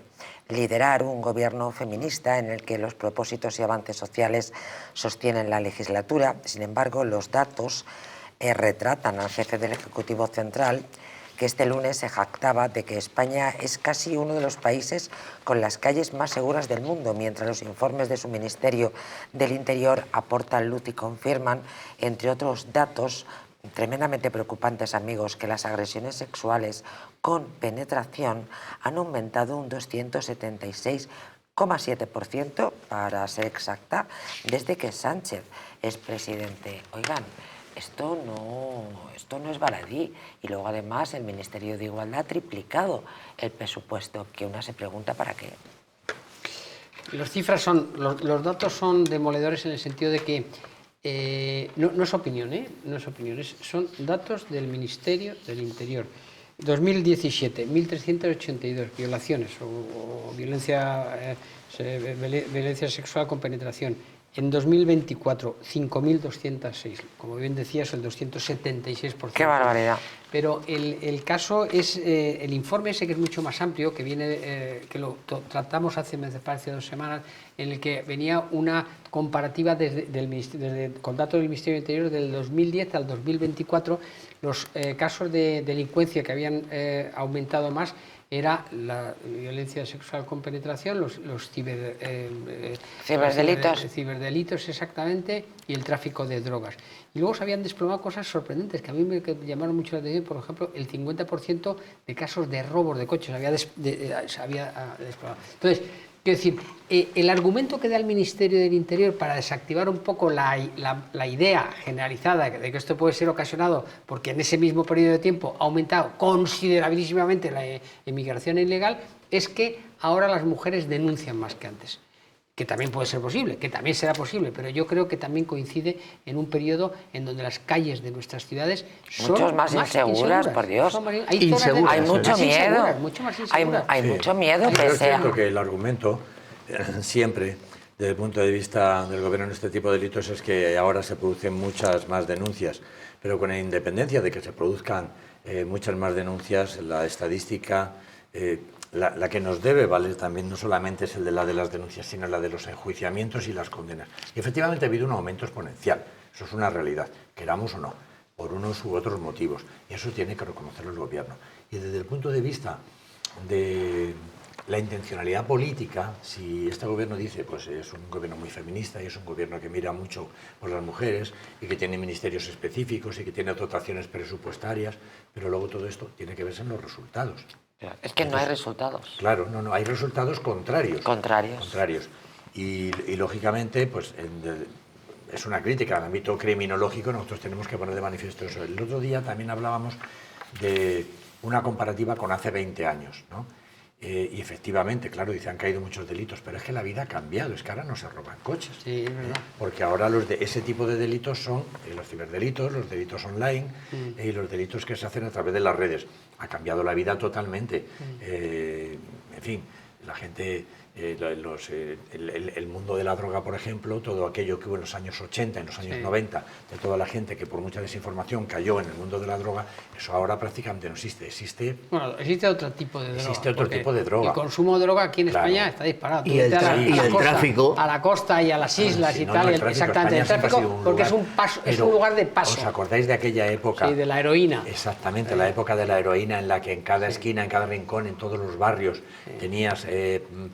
liderar un gobierno feminista en el que los propósitos y avances sociales sostienen la legislatura. Sin embargo, los datos retratan al jefe del Ejecutivo Central, que este lunes se jactaba de que España es casi uno de los países con las calles más seguras del mundo, mientras los informes de su Ministerio del Interior aportan luz y confirman, entre otros datos tremendamente preocupantes, amigos, que las agresiones sexuales con penetración han aumentado un 276,7%, para ser exacta, desde que Sánchez es presidente. Oigan, esto no es baladí. Y luego, además, el Ministerio de Igualdad ha triplicado el presupuesto, que una se pregunta para qué. Los datos son demoledores en el sentido de que no es opinión, no es opinión, son datos del Ministerio del Interior. 2017, 1.382 violaciones o violencia sexual con penetración. En 2024, 5.206. Como bien decías, el 276%. ¡Qué barbaridad! Pero el caso es, el informe ese que es mucho más amplio, que viene, que lo tratamos hace, me parece, 2 semanas, en el que venía una comparativa con datos del Ministerio del Interior del 2010 al 2024, los casos de delincuencia que habían aumentado más era la violencia sexual con penetración, los ciberdelitos exactamente, y el tráfico de drogas. Y luego se habían desplomado cosas sorprendentes que a mí me llamaron mucho la atención. Por ejemplo, el 50% de casos de robos de coches se había desplomado. Entonces, quiero decir, el argumento que da el Ministerio del Interior para desactivar un poco la idea generalizada de que esto puede ser ocasionado porque en ese mismo periodo de tiempo ha aumentado considerabilísimamente la inmigración ilegal, es que ahora las mujeres denuncian más que antes. Que también puede ser posible, que también será posible, pero yo creo que también coincide en un periodo en donde las calles de nuestras ciudades son más inseguras, por Dios. Hay mucho miedo. Mucho más hay mucho miedo que sea. Es cierto que el argumento siempre desde el punto de vista del gobierno en este tipo de delitos es que ahora se producen muchas más denuncias, pero con independencia de que se produzcan muchas más denuncias, la estadística, la que nos debe valer también no solamente es la de las denuncias, sino la de los enjuiciamientos y las condenas. Y efectivamente ha habido un aumento exponencial, eso es una realidad, queramos o no, por unos u otros motivos, y eso tiene que reconocerlo el gobierno. Y desde el punto de vista de la intencionalidad política, si este gobierno dice, pues es un gobierno muy feminista y es un gobierno que mira mucho por las mujeres y que tiene ministerios específicos y que tiene dotaciones presupuestarias, pero luego todo esto tiene que verse en los resultados. Es que no hay resultados. Claro, no, hay resultados contrarios. Contrarios. Y lógicamente, pues es una crítica al ámbito criminológico, nosotros tenemos que poner de manifiesto eso. El otro día también hablábamos de una comparativa con hace 20 años, ¿no? Y efectivamente, claro, dice, han caído muchos delitos, pero es que la vida ha cambiado, es que ahora no se roban coches. Sí, es verdad. Porque ahora ese tipo de delitos son los ciberdelitos, los delitos online y los delitos que se hacen a través de las redes. Ha cambiado la vida totalmente. En fin, la gente, el mundo de la droga, por ejemplo, todo aquello que hubo en los años 80, en los años 90, de toda la gente que por mucha desinformación cayó en el mundo de la droga, eso ahora prácticamente no existe. Bueno, existe otro tipo de droga. Existe otro tipo de droga. El consumo de droga aquí en España está disparado. Y el tráfico. A la costa y a las islas y tal. Exactamente, el tráfico, porque es un paso, es un lugar de paso. ¿Os acordáis de aquella época? Sí, de la heroína. Exactamente, la época de la heroína en la que en cada esquina, en cada rincón, en todos los barrios, tenías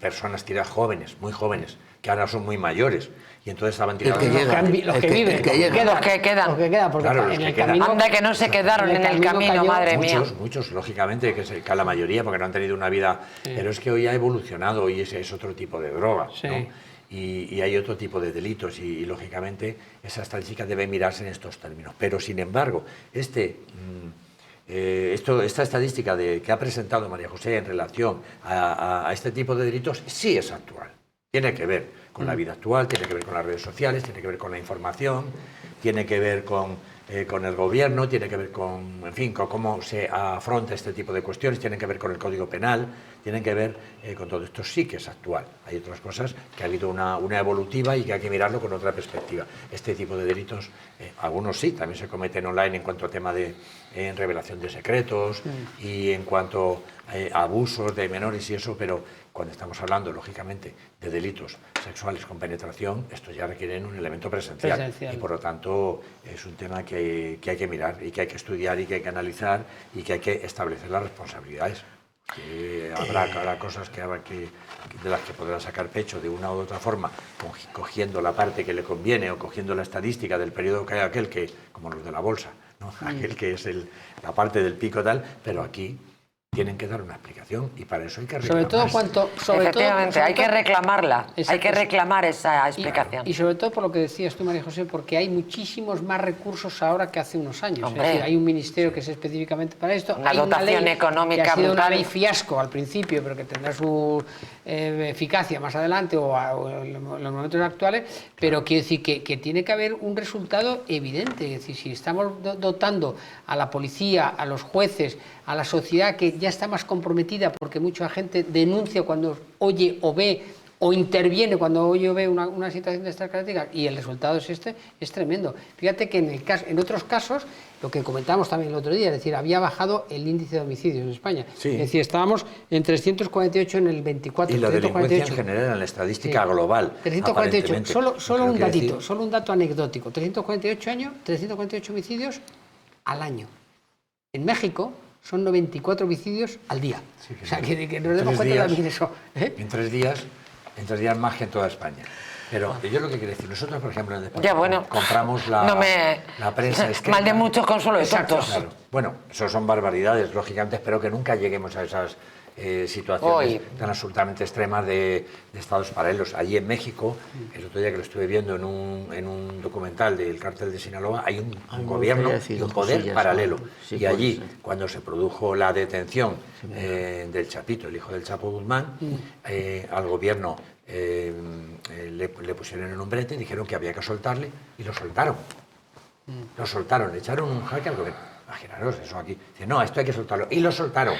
personas tiradas jóvenes, muy jóvenes, que ahora son muy mayores, y entonces estaban tirados. Los que viven, Los que quedan. porque Claro, en los el que quedan. camino... Anda que no se quedaron en el camino, cayó- madre mía. Muchos, lógicamente, que la mayoría, porque no han tenido una vida, pero es que hoy ha evolucionado y ese es otro tipo de droga, Sí. ¿no? Y hay otro tipo de delitos y, lógicamente, esa estadística debe mirarse en estos términos. Pero, sin embargo, esta estadística que ha presentado María José en relación a este tipo de delitos sí es actual. Tiene que ver con la vida actual, tiene que ver con las redes sociales, tiene que ver con la información, tiene que ver con el gobierno, tiene que ver con, en fin, con cómo se afronta este tipo de cuestiones, tiene que ver con el Código Penal, tienen que ver con todo esto. Sí que es actual. Hay otras cosas que ha habido una evolutiva y que hay que mirarlo con otra perspectiva. Este tipo de delitos, algunos sí, también se cometen online en cuanto a tema de revelación de secretos y en cuanto a abusos de menores y eso, pero cuando estamos hablando, lógicamente, de delitos sexuales con penetración, estos ya requieren un elemento presencial. Y por lo tanto es un tema que hay que mirar y que hay que estudiar y que hay que analizar y que hay que establecer las responsabilidades. Habrá cosas de las que podrán sacar pecho de una u otra forma, cogiendo la parte que le conviene o cogiendo la estadística del periodo que hay aquel que, como los de la bolsa, ¿no? Aquel que es la parte del pico tal, pero aquí tienen que dar una explicación y para eso hay que reclamar. Efectivamente, hay que reclamarla, hay que reclamar esa explicación. Y sobre todo por lo que decías tú, María José, porque hay muchísimos más recursos ahora que hace unos años. Hombre. Es decir, hay un ministerio que es específicamente para esto. Una hay dotación ley económica que ha sido brutal. una ley fiasco al principio, pero que tendrá su eficacia más adelante o en los momentos actuales, pero quiero decir que tiene que haber un resultado evidente. Es decir, si estamos dotando a la policía, a los jueces, a la sociedad que ya está más comprometida porque mucha gente denuncia cuando oye o ve o interviene cuando oye o ve una situación de estas características y el resultado es es tremendo. Fíjate que en otros casos, lo que comentamos también el otro día, es decir, había bajado el índice de homicidios en España. Sí. Es decir, estábamos en 348 en el 24. Y la delincuencia 348. en general en la estadística global. 348, solo un datito, decir... solo un dato anecdótico. 348 homicidios al año. En México son 94 homicidios al día. Sí, o sea, que nos demos cuenta también de eso. En 3 días más que en toda España. Pero yo lo que quiero decir, nosotros, por ejemplo, en el departamento compramos la prensa escrita. Mal de muchos consuelo de tontos. Claro. Bueno, eso son barbaridades, lógicamente, espero que nunca lleguemos a esas situaciones tan absolutamente extremas de estados paralelos. Allí en México, el otro día que lo estuve viendo en un documental del cártel de Sinaloa, hay un gobierno y un poder paralelo. Y allí, cuando se produjo la detención del Chapito, el hijo del Chapo Guzmán, al gobierno le pusieron en un brete, dijeron que había que soltarle y lo soltaron. Lo soltaron, le echaron un jaque al gobierno. Imaginaros eso aquí. Dice, no, esto hay que soltarlo. Y lo soltaron.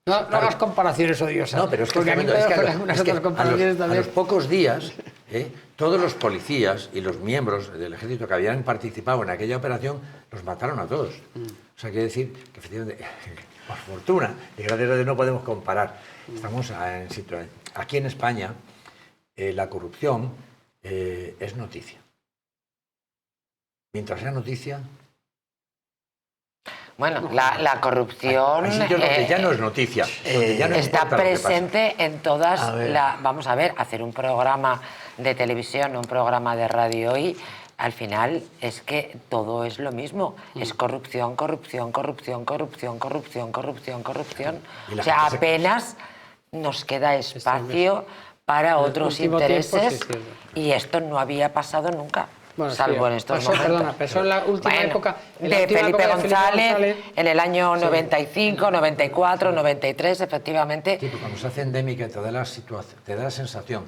No hagas comparaciones odiosas. No, pero es que, porque a los pocos días Todos los policías y los miembros del ejército que habían participado en aquella operación los mataron a todos. O sea, quiere decir que efectivamente, por fortuna, y gracias a Dios no podemos comparar. Estamos en situación. Aquí en España la corrupción es noticia. Mientras sea noticia... Bueno, la corrupción hay sitios donde ya no es noticia. Ya no está importa lo que pasa. presente en todas vamos a ver, hacer un programa de televisión, un programa de radio hoy, al final es que todo es lo mismo. Es corrupción, corrupción, corrupción, corrupción, corrupción, corrupción, corrupción. O sea, apenas nos queda espacio para otros intereses y esto no había pasado nunca. Bueno, salvo en estos momentos. Perdona, pasó en la última época de Felipe González, en el año 95, 94, 93, efectivamente. Sí, pero cuando se hace endémica te da la sensación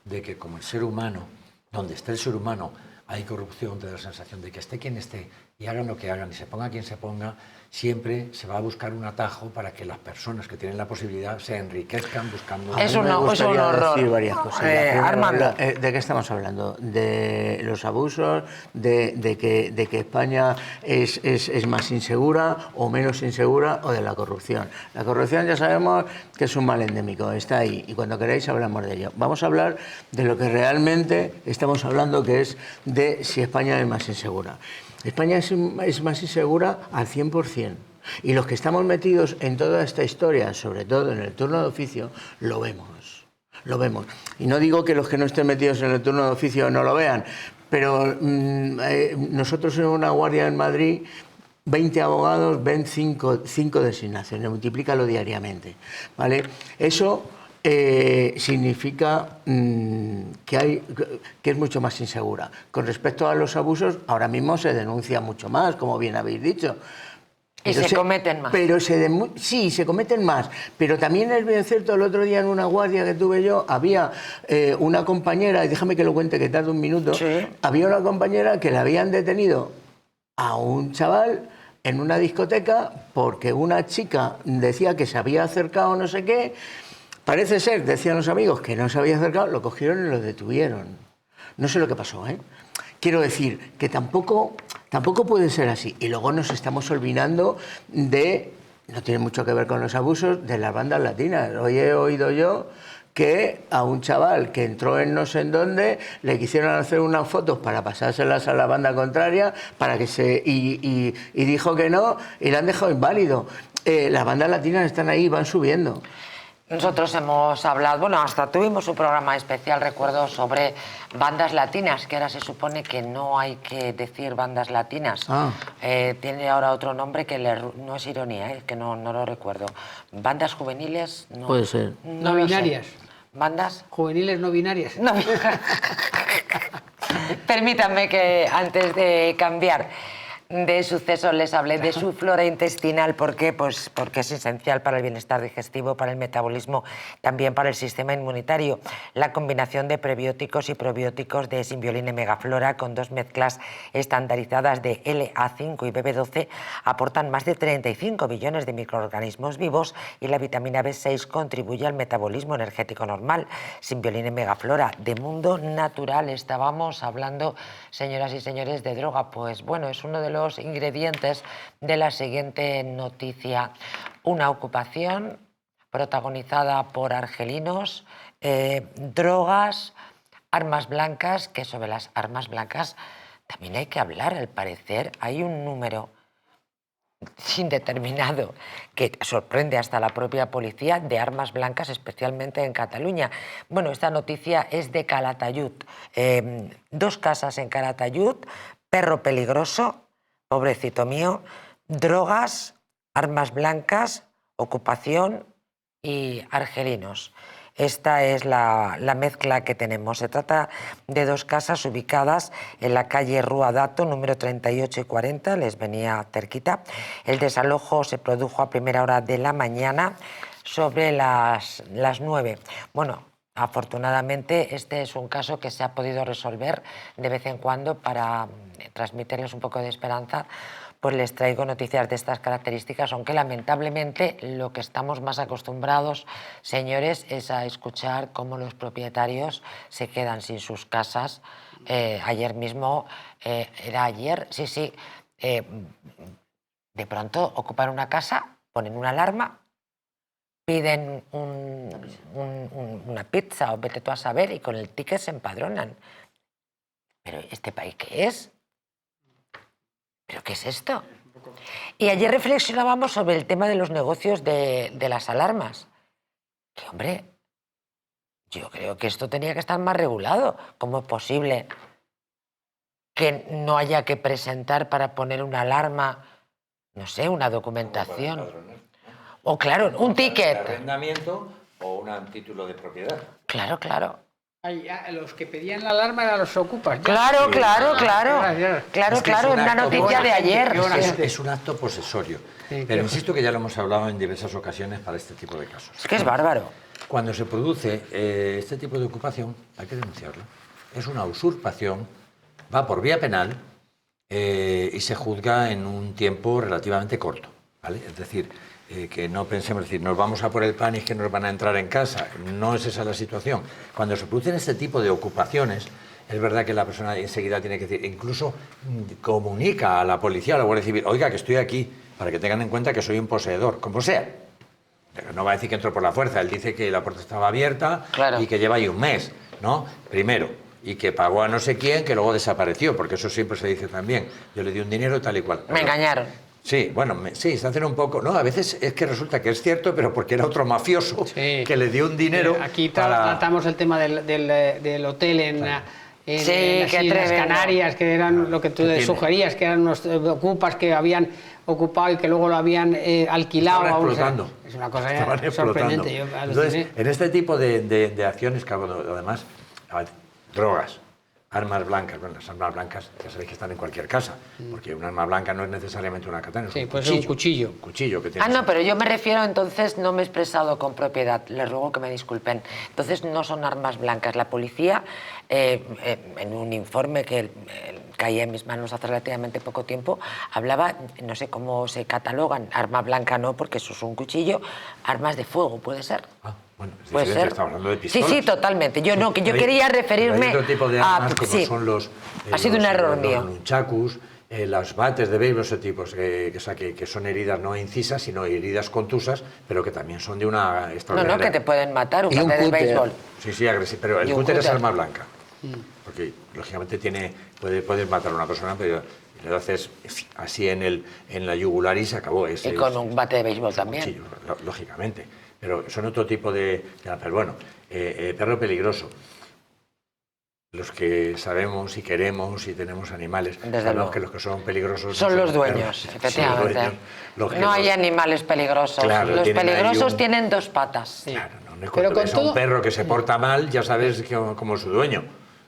de que como el ser humano, donde esté el ser humano, hay corrupción, te da la sensación de que esté quien esté y hagan lo que hagan y se ponga quien se ponga, siempre se va a buscar un atajo para que las personas que tienen la posibilidad se enriquezcan buscando... Es un horror. Decir varias cosas. Armando. ¿De qué estamos hablando? ¿De los abusos? ¿De que España es más insegura o menos insegura? ¿O de la corrupción? La corrupción ya sabemos que es un mal endémico, está ahí y cuando queráis hablamos de ello. Vamos a hablar de lo que realmente estamos hablando, que es de si España es más insegura. España es más insegura al 100%. Y los que estamos metidos en toda esta historia, sobre todo en el turno de oficio, lo vemos. Lo vemos. Y no digo que los que no estén metidos en el turno de oficio no lo vean, pero nosotros en una guardia en Madrid, 20 abogados ven 5 designaciones, multiplícalo diariamente, ¿vale? Eso significa que es mucho más insegura. Con respecto a los abusos, ahora mismo se denuncia mucho más, como bien habéis dicho. Y se cometen más. Pero sí, se cometen más. Pero también es bien cierto, el otro día en una guardia que tuve yo, había una compañera, y déjame que lo cuente que tarde un minuto, sí. Había una compañera que le habían detenido a un chaval en una discoteca porque una chica decía que se había acercado no sé qué. Parece ser, decían los amigos, que no se había acercado, lo cogieron y lo detuvieron. No sé lo que pasó, ¿eh? Quiero decir que tampoco puede ser así. Y luego nos estamos olvidando de, no tiene mucho que ver con los abusos, de las bandas latinas. Hoy he oído yo que a un chaval que entró en no sé en dónde le quisieron hacer unas fotos para pasárselas a la banda contraria para que y dijo que no y le han dejado inválido. Las bandas latinas están ahí, van subiendo. Nosotros hemos hablado, bueno, hasta tuvimos un programa especial, recuerdo, sobre bandas latinas, que ahora se supone que no hay que decir bandas latinas. Tiene ahora otro nombre que no es ironía, que no lo recuerdo. Bandas juveniles... No, puede ser. No binarias. ¿Bandas? Juveniles no binarias. No. Permítanme que antes de cambiar de sucesos les hablé de su flora intestinal. ¿Por qué? Pues porque es esencial para el bienestar digestivo, para el metabolismo, también para el sistema inmunitario. La combinación de prebióticos y probióticos de Symbiolina Megaflora con 2 mezclas estandarizadas de LA5 y BB12 aportan más de 35 billones de microorganismos vivos y la vitamina B6 contribuye al metabolismo energético normal. Symbiolina Megaflora, de mundo natural. Estábamos hablando, señoras y señores, de droga. Pues bueno, es uno de los ingredientes de la siguiente noticia. Una ocupación protagonizada por argelinos, drogas, armas blancas, que sobre las armas blancas también hay que hablar, al parecer hay un número indeterminado que sorprende hasta la propia policía de armas blancas, especialmente en Cataluña. Bueno, esta noticia es de Calatayud. 2 casas en Calatayud, perro peligroso, pobrecito mío, drogas, armas blancas, ocupación y argelinos. Esta es la mezcla que tenemos. Se trata de 2 casas ubicadas en la calle Rua Dato, número 38 y 40, les venía cerquita. El desalojo se produjo a primera hora de la mañana, sobre las 9. Bueno, afortunadamente este es un caso que se ha podido resolver de vez en cuando para transmitirles un poco de esperanza, pues les traigo noticias de estas características, aunque lamentablemente lo que estamos más acostumbrados, señores, es a escuchar cómo los propietarios se quedan sin sus casas. Ayer mismo, era ayer, sí, de pronto ocupan una casa, ponen una alarma, piden una pizza o vete tú a saber y con el ticket se empadronan. ¿Pero este país qué es? ¿Pero qué es esto? Y ayer reflexionábamos sobre el tema de los negocios de las alarmas. Que, hombre, yo creo que esto tenía que estar más regulado. ¿Cómo es posible que no haya que presentar para poner una alarma, no sé, una documentación? O claro, un ticket. Arrendamiento o un título de propiedad. Claro, claro. Los que pedían la alarma eran los ocupas. Claro, una noticia de ayer. Es un acto posesorio. Pero insisto que ya lo hemos hablado en diversas ocasiones para este tipo de casos. Es que es bárbaro. Cuando se produce este tipo de ocupación, hay que denunciarlo. Es una usurpación, va por vía penal y se juzga en un tiempo relativamente corto, ¿vale? Es decir, que no pensemos, decir, nos vamos a por el pan y es que nos van a entrar en casa. No es esa la situación. Cuando se producen este tipo de ocupaciones, es verdad que la persona enseguida tiene que decir, incluso comunica a la policía, a la Guardia Civil, oiga, que estoy aquí, para que tengan en cuenta que soy un poseedor, como sea. Pero no va a decir que entró por la fuerza, él dice que la puerta estaba abierta y que lleva ahí un mes, ¿no? Primero, y que pagó a no sé quién, que luego desapareció, porque eso siempre se dice también. Yo le di un dinero tal y cual. Me engañaron. Sí, bueno, sí, se hacen un poco... No, a veces es que resulta que es cierto, pero porque era otro mafioso que le dio un dinero. Aquí tratamos el tema del hotel en las Islas Canarias, que eran lo que tú sugerías, que eran unos ocupas que habían ocupado y que luego lo habían alquilado. Estaban explotando. Es una cosa sorprendente. Entonces, en este tipo de acciones, que además, drogas, armas blancas, bueno, las armas blancas ya sabéis que están en cualquier casa, porque un arma blanca no es necesariamente una katana, es un cuchillo. Un cuchillo que tiene. No, pero yo me refiero, entonces, no me he expresado con propiedad, les ruego que me disculpen. Entonces, no son armas blancas. La policía, en un informe que caía en mis manos hace relativamente poco tiempo, hablaba, no sé cómo se catalogan, arma blanca no, porque eso es un cuchillo, armas de fuego, ¿puede ser? Bueno, es ¿Puede ser? Estamos hablando de pistolas. Sí, totalmente. Yo no, que yo quería referirme hay otro tipo de armas como son los... ha sido un error mío. Los nunchakus, los bates de béisbol, ese tipo, que son heridas no incisas, sino heridas contusas, pero que también son de una extraordinaria... No, que te pueden matar, un bate de béisbol. Sí, agresivo, pero el cúter es arma blanca. Porque, lógicamente, puedes matar a una persona, pero lo haces así en la yugular y se acabó. Y con un bate de béisbol también. Cuchillo, lógicamente. Pero son otro tipo de... Pero bueno, perro peligroso. Los que sabemos y queremos y tenemos animales, sabemos que los que son peligrosos... Son los dueños, efectivamente. No hay animales peligrosos. Claro, los peligrosos tienen dos patas. Claro, no es cuando ves a un perro que se porta mal, ya sabes como su dueño,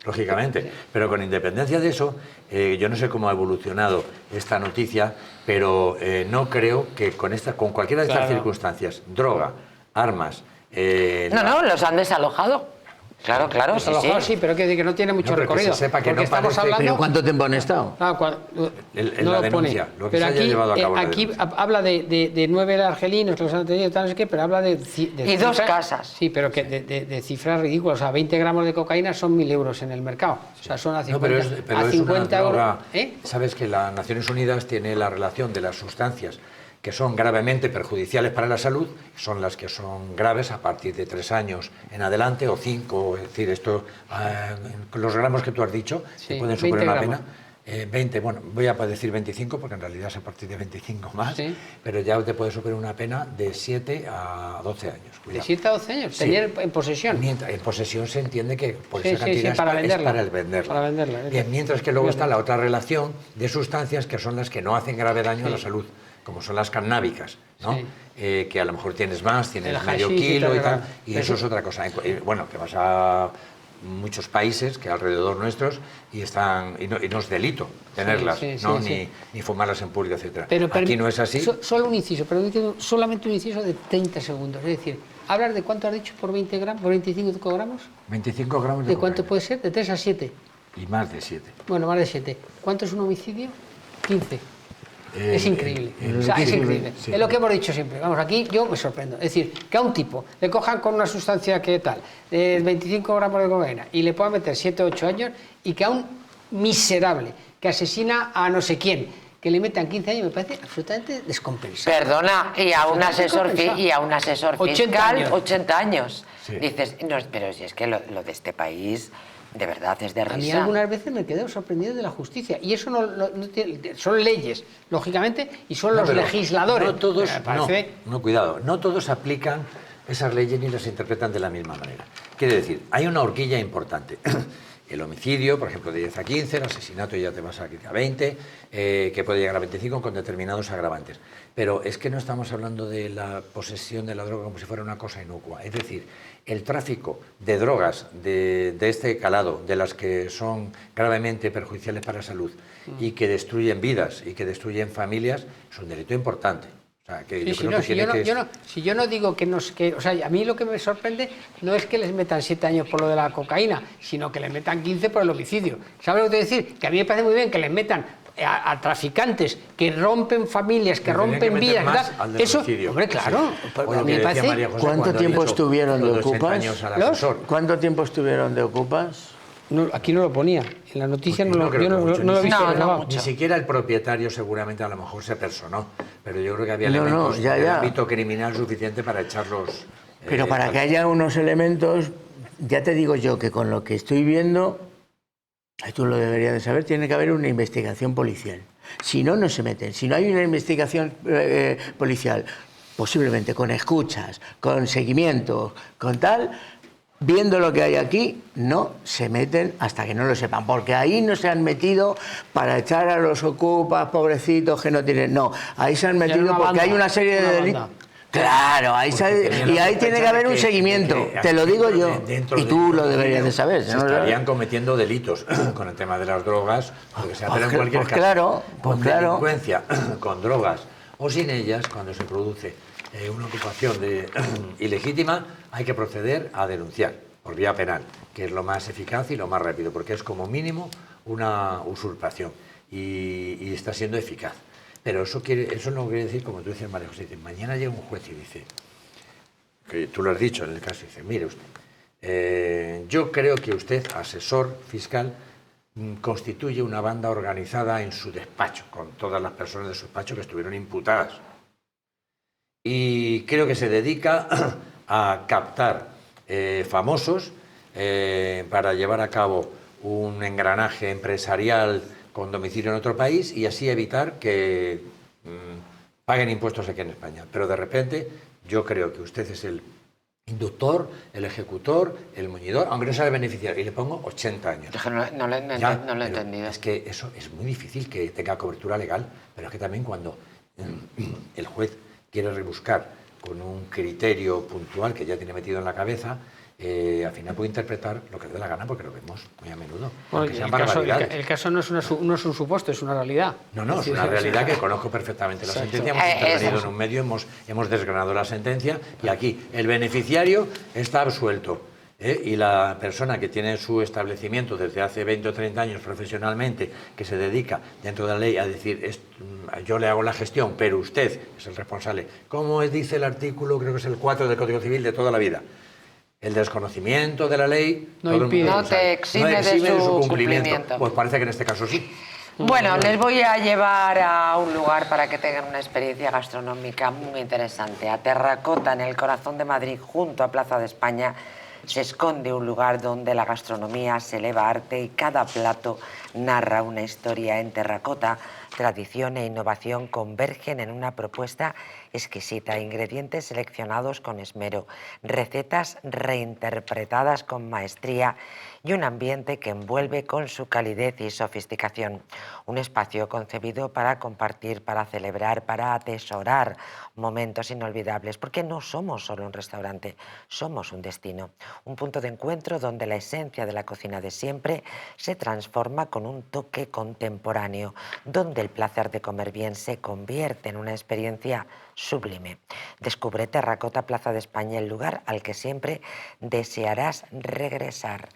lógicamente. Pero con independencia de eso, yo no sé cómo ha evolucionado esta noticia, pero no creo que con cualquiera de estas circunstancias, droga, armas... No, los han desalojado. Claro, sí, pero que no tiene mucho recorrido. Que se sepa que no estamos hablando... ¿Pero cuánto tiempo han estado? En la denuncia, lo que se haya llevado a cabo. Aquí habla de 9 argelinos, los han tenido, tal, no sé qué, pero habla de y 2 casas. Sí, pero que de cifras ridículas. O sea, 20 gramos de cocaína son 1.000 euros en el mercado. O sea, son a 50, pero a 50 euros. Sabes que las Naciones Unidas tiene la relación de las sustancias que son gravemente perjudiciales para la salud, son las que son graves a partir de 3 años en adelante o 5, es decir, esto, los gramos que tú has dicho, que pueden suponer una pena. 20, bueno, voy a decir 25 porque en realidad es a partir de 25 más, pero ya te puede suponer una pena de 7 a 12 años. Cuidado. ¿De 7 a 12 años? Sí. ¿Tener en posesión? En posesión se entiende que por esa cantidad para venderla. Es para el venderla. Para venderla. Bien, mientras que luego está la otra relación de sustancias que son las que no hacen grave daño a la salud, como son las cannábicas, ¿no? Que a lo mejor tienes más, tienes medio kilo y tal, y eso es otra cosa. Bueno, que vas a muchos países que alrededor nuestros y no es delito tenerlas, ni fumarlas en público, etcétera. Pero aquí no es así. Solo un inciso, solamente un inciso de 30 segundos. Es decir, ¿hablas de cuánto has dicho por 20 gramos, por 25 gramos? 25 gramos ¿De cuánto puede ser? ¿De 3 a 7? Y más de 7. Bueno, más de 7. ¿Cuánto es un homicidio? 15. Es increíble. O sea, es increíble. Sí. Es lo que hemos dicho siempre. Vamos, aquí yo me sorprendo. Es decir, que a un tipo le cojan con una sustancia que tal, 25 gramos de cocaína, y le puedan meter 7 o 8 años, y que a un miserable que asesina a no sé quién, que le metan 15 años, me parece absolutamente descompensado. Perdona, y a un asesor, y a un asesor 80 fiscal, años. 80 años. Sí. Dices, no, pero si es que lo de este país, de verdad, es de A mí risa. algunas veces me quedo sorprendido de la justicia. Y eso no tiene, son leyes, lógicamente, y son los pero legisladores. No todos, Me parece- no, cuidado, no todos aplican esas leyes ni las interpretan de la misma manera. Quiere decir, hay una horquilla importante. El homicidio, por ejemplo, de 10 a 15, el asesinato ya te vas a 15 a 20, que puede llegar a 25 con determinados agravantes. Pero es que no estamos hablando de la posesión de la droga como si fuera una cosa inocua. Es decir, el tráfico de drogas de este calado, de las que son gravemente perjudiciales para la salud y que destruyen vidas y que destruyen familias, es un delito importante. O sea, que Sí, yo sí, creo no, que si tiene que... si yo no digo que o sea, a mí lo que me sorprende no es que les metan 7 años por lo de la cocaína, sino que les metan 15 por el homicidio. ¿Sabes lo que te quiero decir? Que a mí me parece muy bien que les metan a traficantes que rompen familias, que Tendrían rompen meter vidas, más ¿verdad? al del Eso, homicidio. hombre, claro, Sí. pues O a lo mí que me decía parece... María José ¿Cuánto cuando ha tiempo dicho estuvieron de los 80 ocupas? años al ¿Los? asesor. ¿Cuánto tiempo estuvieron de ocupas? No, aquí no lo ponía, en la noticia Pues no lo, creo yo que no mucho, lo he ni visto. No, no grabado. mucho. Ni siquiera el propietario seguramente a lo mejor se personó, pero yo creo que había No, no, elementos ya, del ya. ámbito criminal suficiente para echarlos... Pero para que haya unos elementos, ya te digo yo que con lo que estoy viendo, tú lo deberías de saber, tiene que haber una investigación policial. Si no, no se meten. Si no hay una investigación policial, posiblemente con escuchas, con seguimiento, con tal, viendo lo que hay aquí, no se meten hasta que no lo sepan, porque ahí no se han metido para echar a los ocupas, pobrecitos que no tienen... No, ahí se han metido una porque banda, hay una serie una de banda. delitos... Claro, ahí y ahí tiene que haber un seguimiento, te lo digo yo, y tú lo deberías de saber. Se ¿no? estarían cometiendo delitos con el tema de las drogas, porque sea, pero en cualquier pues caso, claro, con pues claro. delincuencia, con drogas o sin ellas, cuando se produce una ocupación ilegítima, hay que proceder a denunciar por vía penal, que es lo más eficaz y lo más rápido, porque es como mínimo una usurpación y está siendo eficaz. Pero eso no quiere decir, como tú dices, María José, dice, mañana llega un juez y dice, que tú lo has dicho en el caso, dice, mire usted, yo creo que usted, asesor fiscal, constituye una banda organizada en su despacho, con todas las personas de su despacho que estuvieron imputadas. Y creo que se dedica a captar famosos para llevar a cabo un engranaje empresarial con domicilio en otro país y así evitar que paguen impuestos aquí en España. Pero de repente yo creo que usted es el inductor, el ejecutor, el muñidor, aunque no sea el beneficiario, y le pongo 80 años. Yo no lo he Ya, no lo he pero entendido. Es que eso es muy difícil que tenga cobertura legal, pero es que también cuando el juez quiere rebuscar con un criterio puntual que ya tiene metido en la cabeza, al final puede interpretar lo que le dé la gana, porque lo vemos muy a menudo. Bueno, aunque sean barbaridades. el caso no es un supuesto, es una realidad. No, es una realidad que conozco perfectamente. La Exacto. sentencia, hemos intervenido en un medio, hemos desgranado la sentencia y aquí el beneficiario está absuelto. Y la persona que tiene su establecimiento desde hace 20 o 30 años profesionalmente, que se dedica dentro de la ley a decir, yo le hago la gestión, pero usted es el responsable. Como dice el artículo, creo que es el 4 del Código Civil de toda la vida. El desconocimiento de la ley No todo el mundo impide. lo No sabe. te exime de su cumplimiento. Pues parece que en este caso sí. Bueno, les voy a llevar a un lugar para que tengan una experiencia gastronómica muy interesante. A Terracota, en el corazón de Madrid, junto a Plaza de España, se esconde un lugar donde la gastronomía se eleva a arte y cada plato narra una historia. En terracota, tradición e innovación convergen en una propuesta exquisita, ingredientes seleccionados con esmero, recetas reinterpretadas con maestría y un ambiente que envuelve con su calidez y sofisticación. Un espacio concebido para compartir, para celebrar, para atesorar momentos inolvidables, porque no somos solo un restaurante, somos un destino, un punto de encuentro donde la esencia de la cocina de siempre se transforma con un toque contemporáneo, donde el placer de comer bien se convierte en una experiencia sublime. Descubre Terracota, Plaza de España, el lugar al que siempre desearás regresar.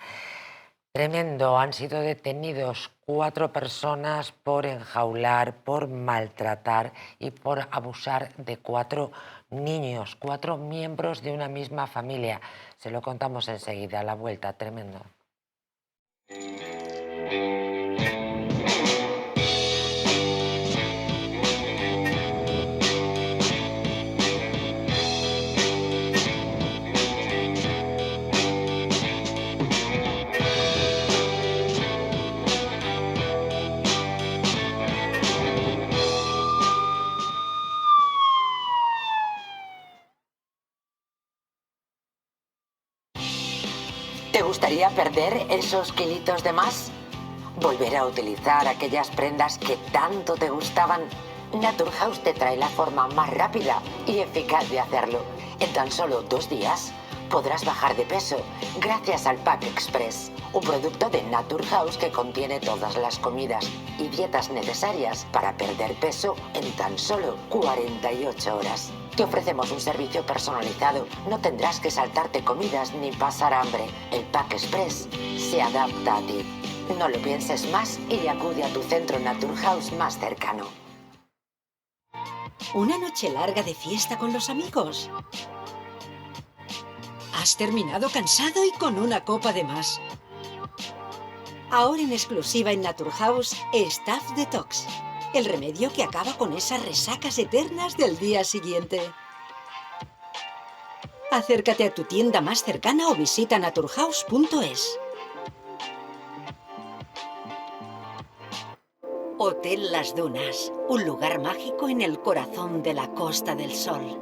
Tremendo. Han sido detenidos 4 personas por enjaular, por maltratar y por abusar de 4 niños, 4 miembros de una misma familia. Se lo contamos enseguida, a la vuelta. Tremendo. ¿Te gustaría perder esos kilitos de más? ¿Volver a utilizar aquellas prendas que tanto te gustaban? Naturhaus te trae la forma más rápida y eficaz de hacerlo. En tan solo 2 días podrás bajar de peso gracias al Pack Express, un producto de Naturhaus que contiene todas las comidas y dietas necesarias para perder peso en tan solo 48 horas. Te ofrecemos un servicio personalizado. No tendrás que saltarte comidas ni pasar hambre. El Pack Express se adapta a ti. No lo pienses más y acude a tu centro Naturhaus más cercano. ¿Una noche larga de fiesta con los amigos? Has terminado cansado y con una copa de más. Ahora en exclusiva en Naturhaus, Staff Detox. El remedio que acaba con esas resacas eternas del día siguiente. Acércate a tu tienda más cercana o visita naturhaus.es. Hotel Las Dunas, un lugar mágico en el corazón de la Costa del Sol.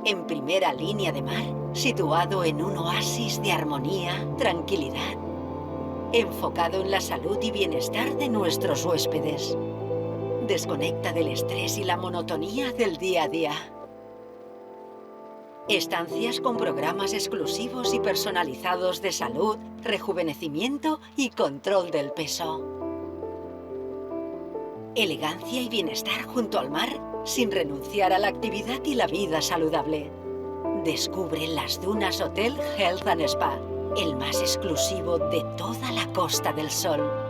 En primera línea de mar, situado en un oasis de armonía, tranquilidad, enfocado en la salud y bienestar de nuestros huéspedes. Desconecta del estrés y la monotonía del día a día. Estancias con programas exclusivos y personalizados de salud, rejuvenecimiento y control del peso. Elegancia y bienestar junto al mar, sin renunciar a la actividad y la vida saludable. Descubre Las Dunas Hotel Health and Spa, el más exclusivo de toda la Costa del Sol.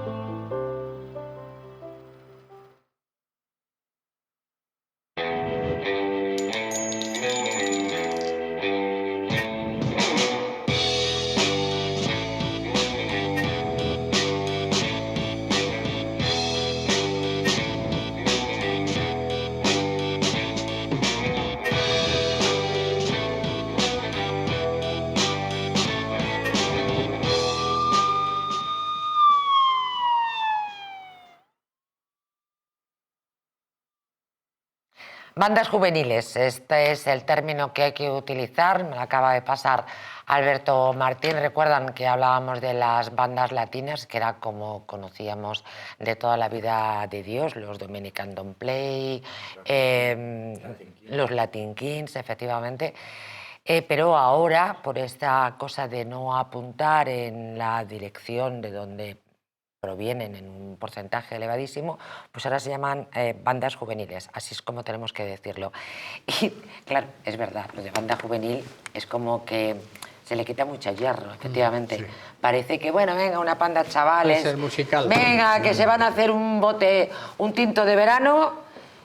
Bandas juveniles, este es el término que hay que utilizar, me lo acaba de pasar Alberto Martín. Recuerdan que hablábamos de las bandas latinas, que era como conocíamos de toda la vida de Dios, los Dominican Don't Play, los Latin Kings, efectivamente. Pero ahora, por esta cosa de no apuntar en la dirección de donde provienen en un porcentaje elevadísimo, pues ahora se llaman bandas juveniles, así es como tenemos que decirlo. Y claro, es verdad, lo de banda juvenil es como que se le quita mucho hierro, efectivamente. Sí. Parece que, bueno, venga, una panda de chavales, puede ser musical. Venga, que se van a hacer un bote, un tinto de verano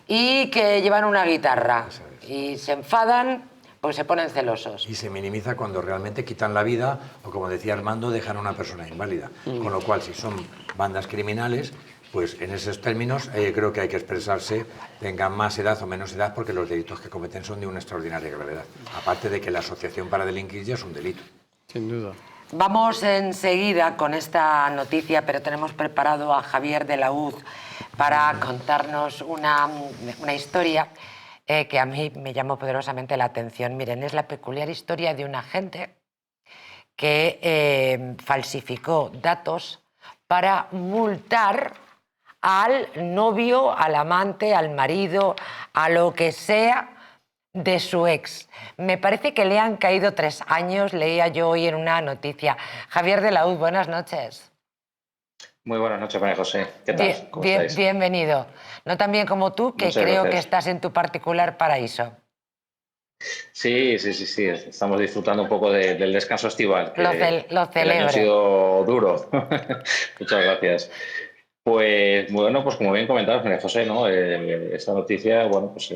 y que llevan una guitarra. Y se enfadan, pues se ponen celosos. Y se minimiza cuando realmente quitan la vida o, como decía Armando, dejan a una persona inválida. Con lo cual, si son bandas criminales, pues en esos términos creo que hay que expresarse, tengan más edad o menos edad, porque los delitos que cometen son de una extraordinaria gravedad. Aparte de que la asociación para delinquir ya es un delito. Sin duda. Vamos enseguida con esta noticia, pero tenemos preparado a Javier de la Uz para contarnos una historia que a mí me llamó poderosamente la atención. Miren, es la peculiar historia de un agente que falsificó datos para multar al novio, al amante, al marido, a lo que sea de su ex. Me parece que le han caído 3 años, leía yo hoy en una noticia. Javier de la Uz, buenas noches. Muy buenas noches, María José. ¿Qué tal? ¿Cómo estáis? Bienvenido. No tan bien como tú, que Muchas creo gracias. que estás en tu particular paraíso. Sí, sí, sí, sí. Estamos disfrutando un poco del descanso estival. Que Lo el año celebro. ha sido duro. Muchas gracias. Pues bueno, pues como bien comentabas, María José, ¿no? Esta noticia, bueno, pues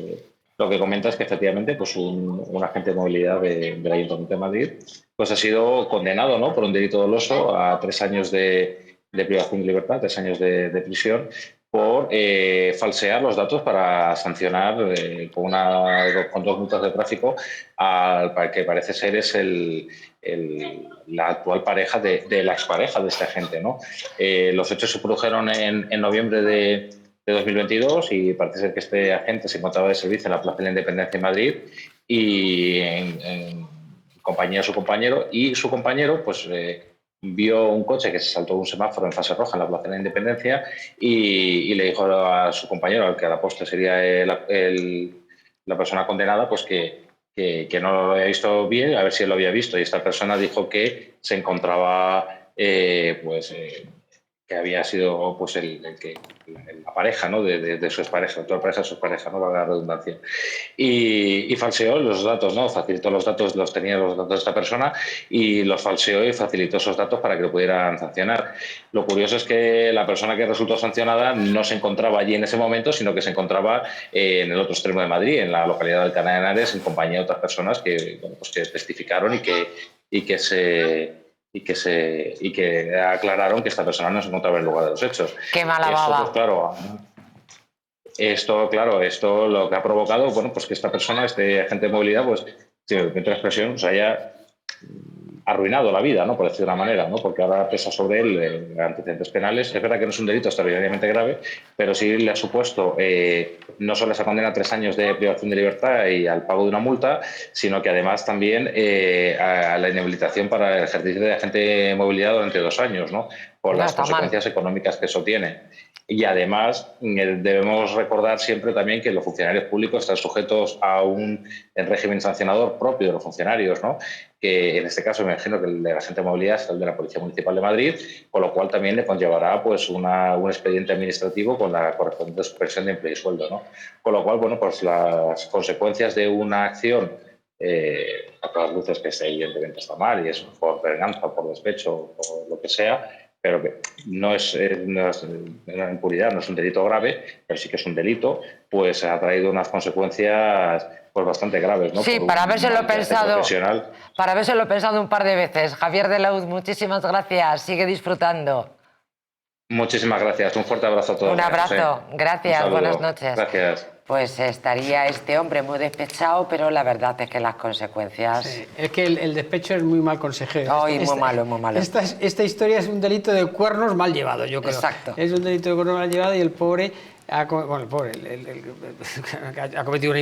lo que comenta es que efectivamente pues un agente de movilidad del Ayuntamiento de Madrid pues ha sido condenado, ¿no? Por un delito doloso a 3 años de privación de libertad, 3 años de prisión por falsear los datos para sancionar con 2 multas de tráfico al que parece ser es la actual pareja de la expareja de este agente, ¿no? Los hechos se produjeron en noviembre de 2022 y parece ser que este agente se encontraba de servicio en la Plaza de la Independencia en Madrid y en compañía de su compañero, y su compañero pues vio un coche que se saltó un semáforo en fase roja en la Plaza de la Independencia y le dijo a su compañero, al que a la postre sería la persona condenada, pues que no lo había visto bien, a ver si él lo había visto. Y esta persona dijo que se encontraba, que había sido pues la pareja, ¿no? de su expareja, toda pareja de su expareja, no valga la redundancia. Y falseó los datos, ¿no? Facilitó los datos, tenía los datos de esta persona y los falseó y facilitó esos datos para que lo pudieran sancionar. Lo curioso es que la persona que resultó sancionada no se encontraba allí en ese momento, sino que se encontraba en el otro extremo de Madrid, en la localidad de Alcalá de Henares, en compañía de otras personas que, bueno, pues que testificaron y que aclararon que esta persona no se encontraba en el lugar de los hechos. Qué mala baba. Esto lo que ha provocado, bueno, pues que esta persona, este agente de movilidad, pues, si me permite la expresión, se haya arruinado la vida, ¿no? Por decir de una manera, ¿no? Porque ahora pesa sobre él antecedentes penales. Es verdad que no es un delito extraordinariamente grave, pero sí le ha supuesto no solo esa condena a 3 años de privación de libertad y al pago de una multa, sino que además también a la inhabilitación para el ejercicio de agente de movilidad durante 2 años, ¿no? Por las consecuencias económicas que eso tiene. Y además debemos recordar siempre también que los funcionarios públicos están sujetos a un régimen sancionador propio de los funcionarios, ¿no? Que en este caso me imagino que el de la agente de movilidad es el de la Policía Municipal de Madrid, con lo cual también le conllevará pues, un expediente administrativo con la correspondiente suspensión de empleo y sueldo, ¿no? Con lo cual, bueno, pues las consecuencias de una acción a todas luces que evidentemente está mal y es por venganza, por despecho o lo que sea, pero que no es una impunidad, no es un delito grave, pero sí que es un delito, pues ha traído unas consecuencias pues bastante graves, ¿no? Sí, para habérselo pensado un par de veces. Javier de Lauz, muchísimas gracias. Sigue disfrutando. Muchísimas gracias. Un fuerte abrazo a todos. Un abrazo. Gracias. Buenas noches. Gracias. Pues estaría este hombre muy despechado, pero la verdad es que las consecuencias... Sí, es que el despecho es muy mal consejero. Ay, muy malo, muy malo. Esta historia es un delito de cuernos mal llevado, yo creo. Exacto. Es un delito de cuernos mal llevado y el pobre... ha cometido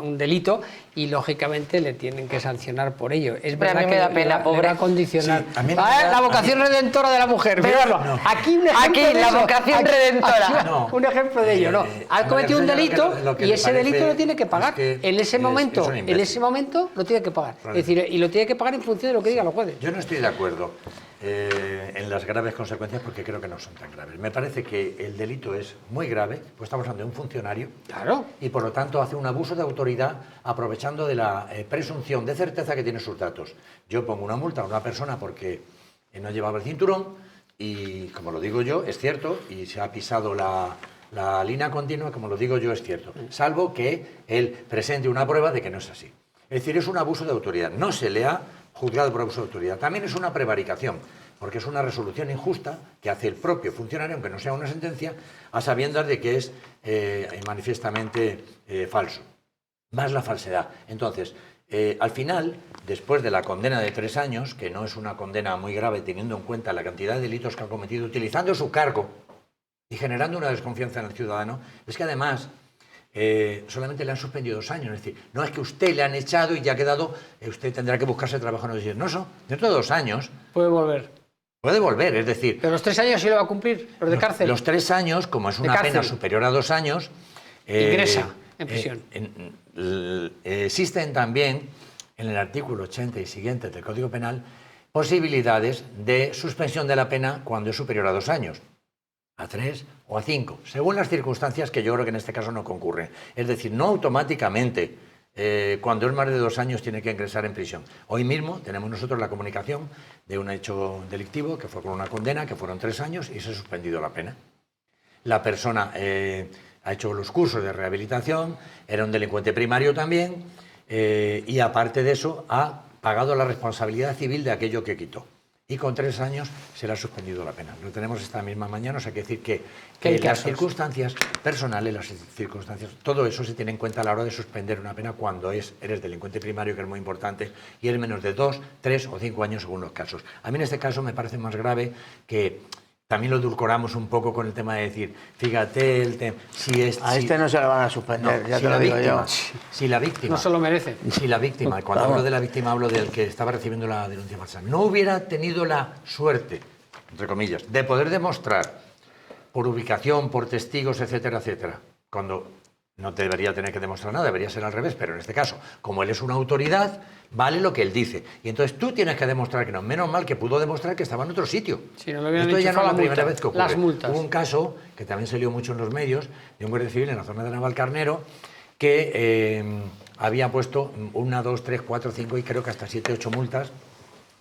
un delito y lógicamente le tienen que sancionar por ello. Es verdad, a mí me da pena, pobre. Le va a condicionar. Sí, la vocación redentora de la mujer. No. Aquí un ejemplo de la eso. Vocación redentora. Aquí, un ejemplo de ello, ¿no? Ha cometido un delito y ese delito lo tiene que pagar. En ese momento lo tiene que pagar. Es decir, y lo tiene que pagar en función de lo que digan los jueces. Yo no estoy de acuerdo en las graves consecuencias porque creo que no son tan graves. Me parece que el delito es muy grave, pues estamos hablando de un funcionario, claro, y por lo tanto hace un abuso de autoridad aprovechando de la presunción de certeza que tiene sus datos. Yo pongo una multa a una persona porque no llevaba el cinturón y, como lo digo yo, es cierto, y se ha pisado la línea continua, como lo digo yo, es cierto, salvo que él presente una prueba de que no es así. Es decir, es un abuso de autoridad. No se le ha juzgado por abuso de autoridad. También es una prevaricación, porque es una resolución injusta que hace el propio funcionario, aunque no sea una sentencia, a sabiendas de que es manifiestamente falso. Más la falsedad. Entonces, al final, después de la condena de 3 años, que no es una condena muy grave teniendo en cuenta la cantidad de delitos que ha cometido utilizando su cargo y generando una desconfianza en el ciudadano, es que además... solamente le han suspendido 2 años, es decir, no es que usted le han echado y ya ha quedado, usted tendrá que buscarse trabajo, no, dentro de 2 años puede volver. Puede volver, es decir... Pero los 3 años sí lo va a cumplir, los de cárcel. Los 3 años, como es una pena superior a 2 años... ingresa en prisión. Existen también, en el artículo 80 y siguientes del Código Penal, posibilidades de suspensión de la pena cuando es superior a 2 años. A 3 o a 5, según las circunstancias que yo creo que en este caso no concurren. Es decir, no automáticamente cuando es más de 2 años tiene que ingresar en prisión. Hoy mismo tenemos nosotros la comunicación de un hecho delictivo que fue con una condena, que fueron 3 años y se ha suspendido la pena. La persona ha hecho los cursos de rehabilitación, era un delincuente primario también, y aparte de eso ha pagado la responsabilidad civil de aquello que quitó. Y con 3 años se le ha suspendido la pena. Lo tenemos esta misma mañana, o sea, que decir que las circunstancias personales, las circunstancias, todo eso se tiene en cuenta a la hora de suspender una pena cuando eres delincuente primario, que es muy importante, y eres menos de 2, 3 o 5 años según los casos. A mí en este caso me parece más grave que también lo edulcoramos un poco con el tema de decir, fíjate, este no se lo van a suspender, no, ya te lo digo yo. Si la víctima... No se lo merece. Si la víctima, cuando hablo de la víctima hablo del que estaba recibiendo la denuncia falsa, no hubiera tenido la suerte, entre comillas, de poder demostrar por ubicación, por testigos, etcétera, etcétera, cuando no debería tener que demostrar nada, debería ser al revés, pero en este caso, como él es una autoridad, vale lo que él dice. Y entonces tú tienes que demostrar que no. Menos mal que pudo demostrar que estaba en otro sitio. Si no lo hubieran Esto ya no es la primera vez que ocurre. Las multas. Hubo un caso, que también salió mucho en los medios, de un guardia civil en la zona de Navalcarnero, que había puesto 1, 2, 3, 4, 5 y creo que hasta 7, 8 multas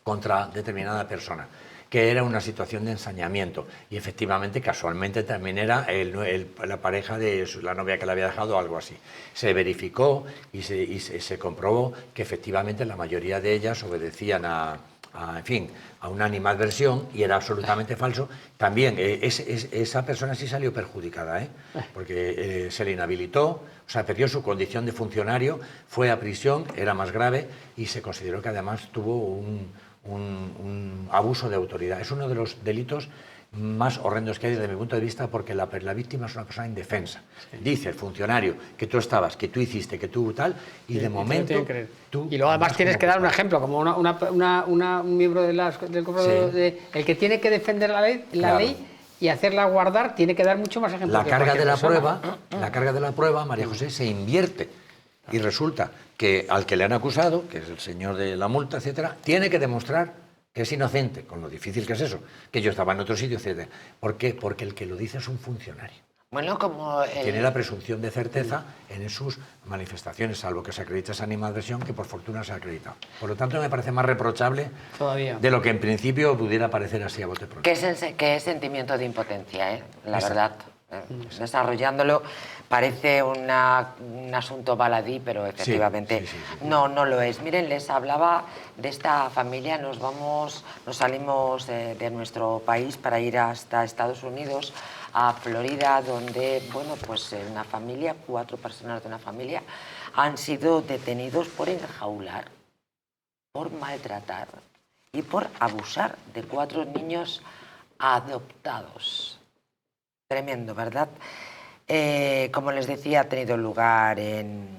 contra determinada persona, que era una situación de ensañamiento. Y efectivamente, casualmente, también era la pareja de la novia que le había dejado, algo así. Se verificó y se comprobó que efectivamente la mayoría de ellas obedecían en fin, a una animadversión y era absolutamente falso. También esa persona sí salió perjudicada, porque se le inhabilitó, o sea, perdió su condición de funcionario, fue a prisión, era más grave y se consideró que además tuvo un abuso de autoridad. Es uno de los delitos más horrendos que hay desde mi punto de vista, porque la víctima es una persona indefensa. Sí. Dice el funcionario que tú estabas, que tú hiciste, que tú tal, y de momento tú... Y luego además tienes que dar un ejemplo, como un miembro del cuerpo el que tiene que defender la ley y hacerla guardar, tiene que dar mucho más ejemplo. La carga de la prueba, María José, se invierte. Y resulta que al que le han acusado, que es el señor de la multa, etcétera, tiene que demostrar que es inocente, con lo difícil que es eso, que yo estaba en otro sitio, etcétera. ¿Por qué? Porque el que lo dice es un funcionario. Bueno, como tiene la presunción de certeza en sus manifestaciones, salvo que se acredite esa animadversión, que por fortuna se ha acreditado. Por lo tanto, me parece más reprochable todavía de lo que en principio pudiera parecer así a bote pronto. Qué sentimiento de impotencia, la verdad. Desarrollándolo parece un asunto baladí, pero efectivamente no lo es. Miren, les hablaba de esta familia, nos salimos de nuestro país para ir hasta Estados Unidos, a Florida, donde, bueno, pues una familia, 4 personas de una familia, han sido detenidos por enjaular, por maltratar y por abusar de 4 niños adoptados. Tremendo, ¿verdad? Como les decía, ha tenido lugar en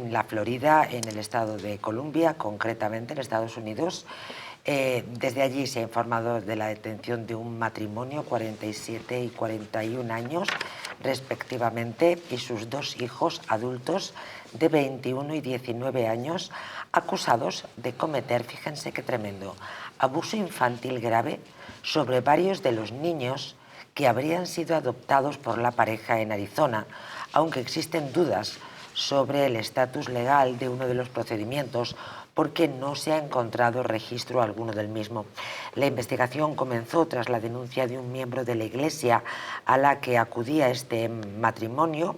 la Florida, en el estado de Columbia, concretamente en Estados Unidos. Desde allí se ha informado de la detención de un matrimonio, 47 y 41 años, respectivamente, y sus 2 hijos adultos de 21 y 19 años, acusados de cometer, fíjense qué tremendo, abuso infantil grave sobre varios de los niños que habrían sido adoptados por la pareja en Arizona, aunque existen dudas sobre el estatus legal de uno de los procedimientos porque no se ha encontrado registro alguno del mismo. La investigación comenzó tras la denuncia de un miembro de la Iglesia a la que acudía este matrimonio,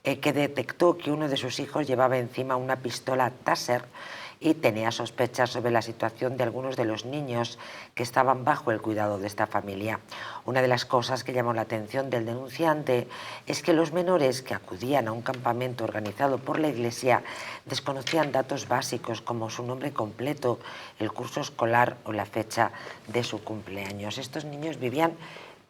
que detectó que uno de sus hijos llevaba encima una pistola Taser y tenía sospechas sobre la situación de algunos de los niños que estaban bajo el cuidado de esta familia. Una de las cosas que llamó la atención del denunciante es que los menores que acudían a un campamento organizado por la Iglesia desconocían datos básicos como su nombre completo, el curso escolar o la fecha de su cumpleaños. Estos niños vivían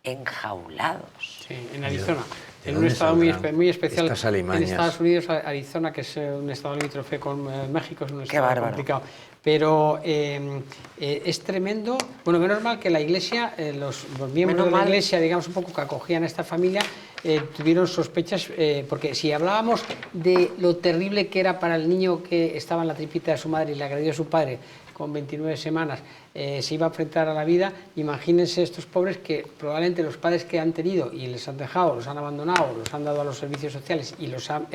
enjaulados. Sí, en Arizona. En un estado muy especial en Estados Unidos, Arizona, que es un estado limítrofe con México, es un estado complicado. Pero es tremendo. Bueno, menos mal que la Iglesia, los miembros de la Iglesia, digamos un poco que acogían a esta familia, tuvieron sospechas, porque si hablábamos de lo terrible que era para el niño que estaba en la tripita de su madre y le agredió a su padre, con 29 semanas se iba a enfrentar a la vida, imagínense estos pobres que probablemente los padres que han tenido y les han dejado, los han abandonado, los han dado a los servicios sociales y los han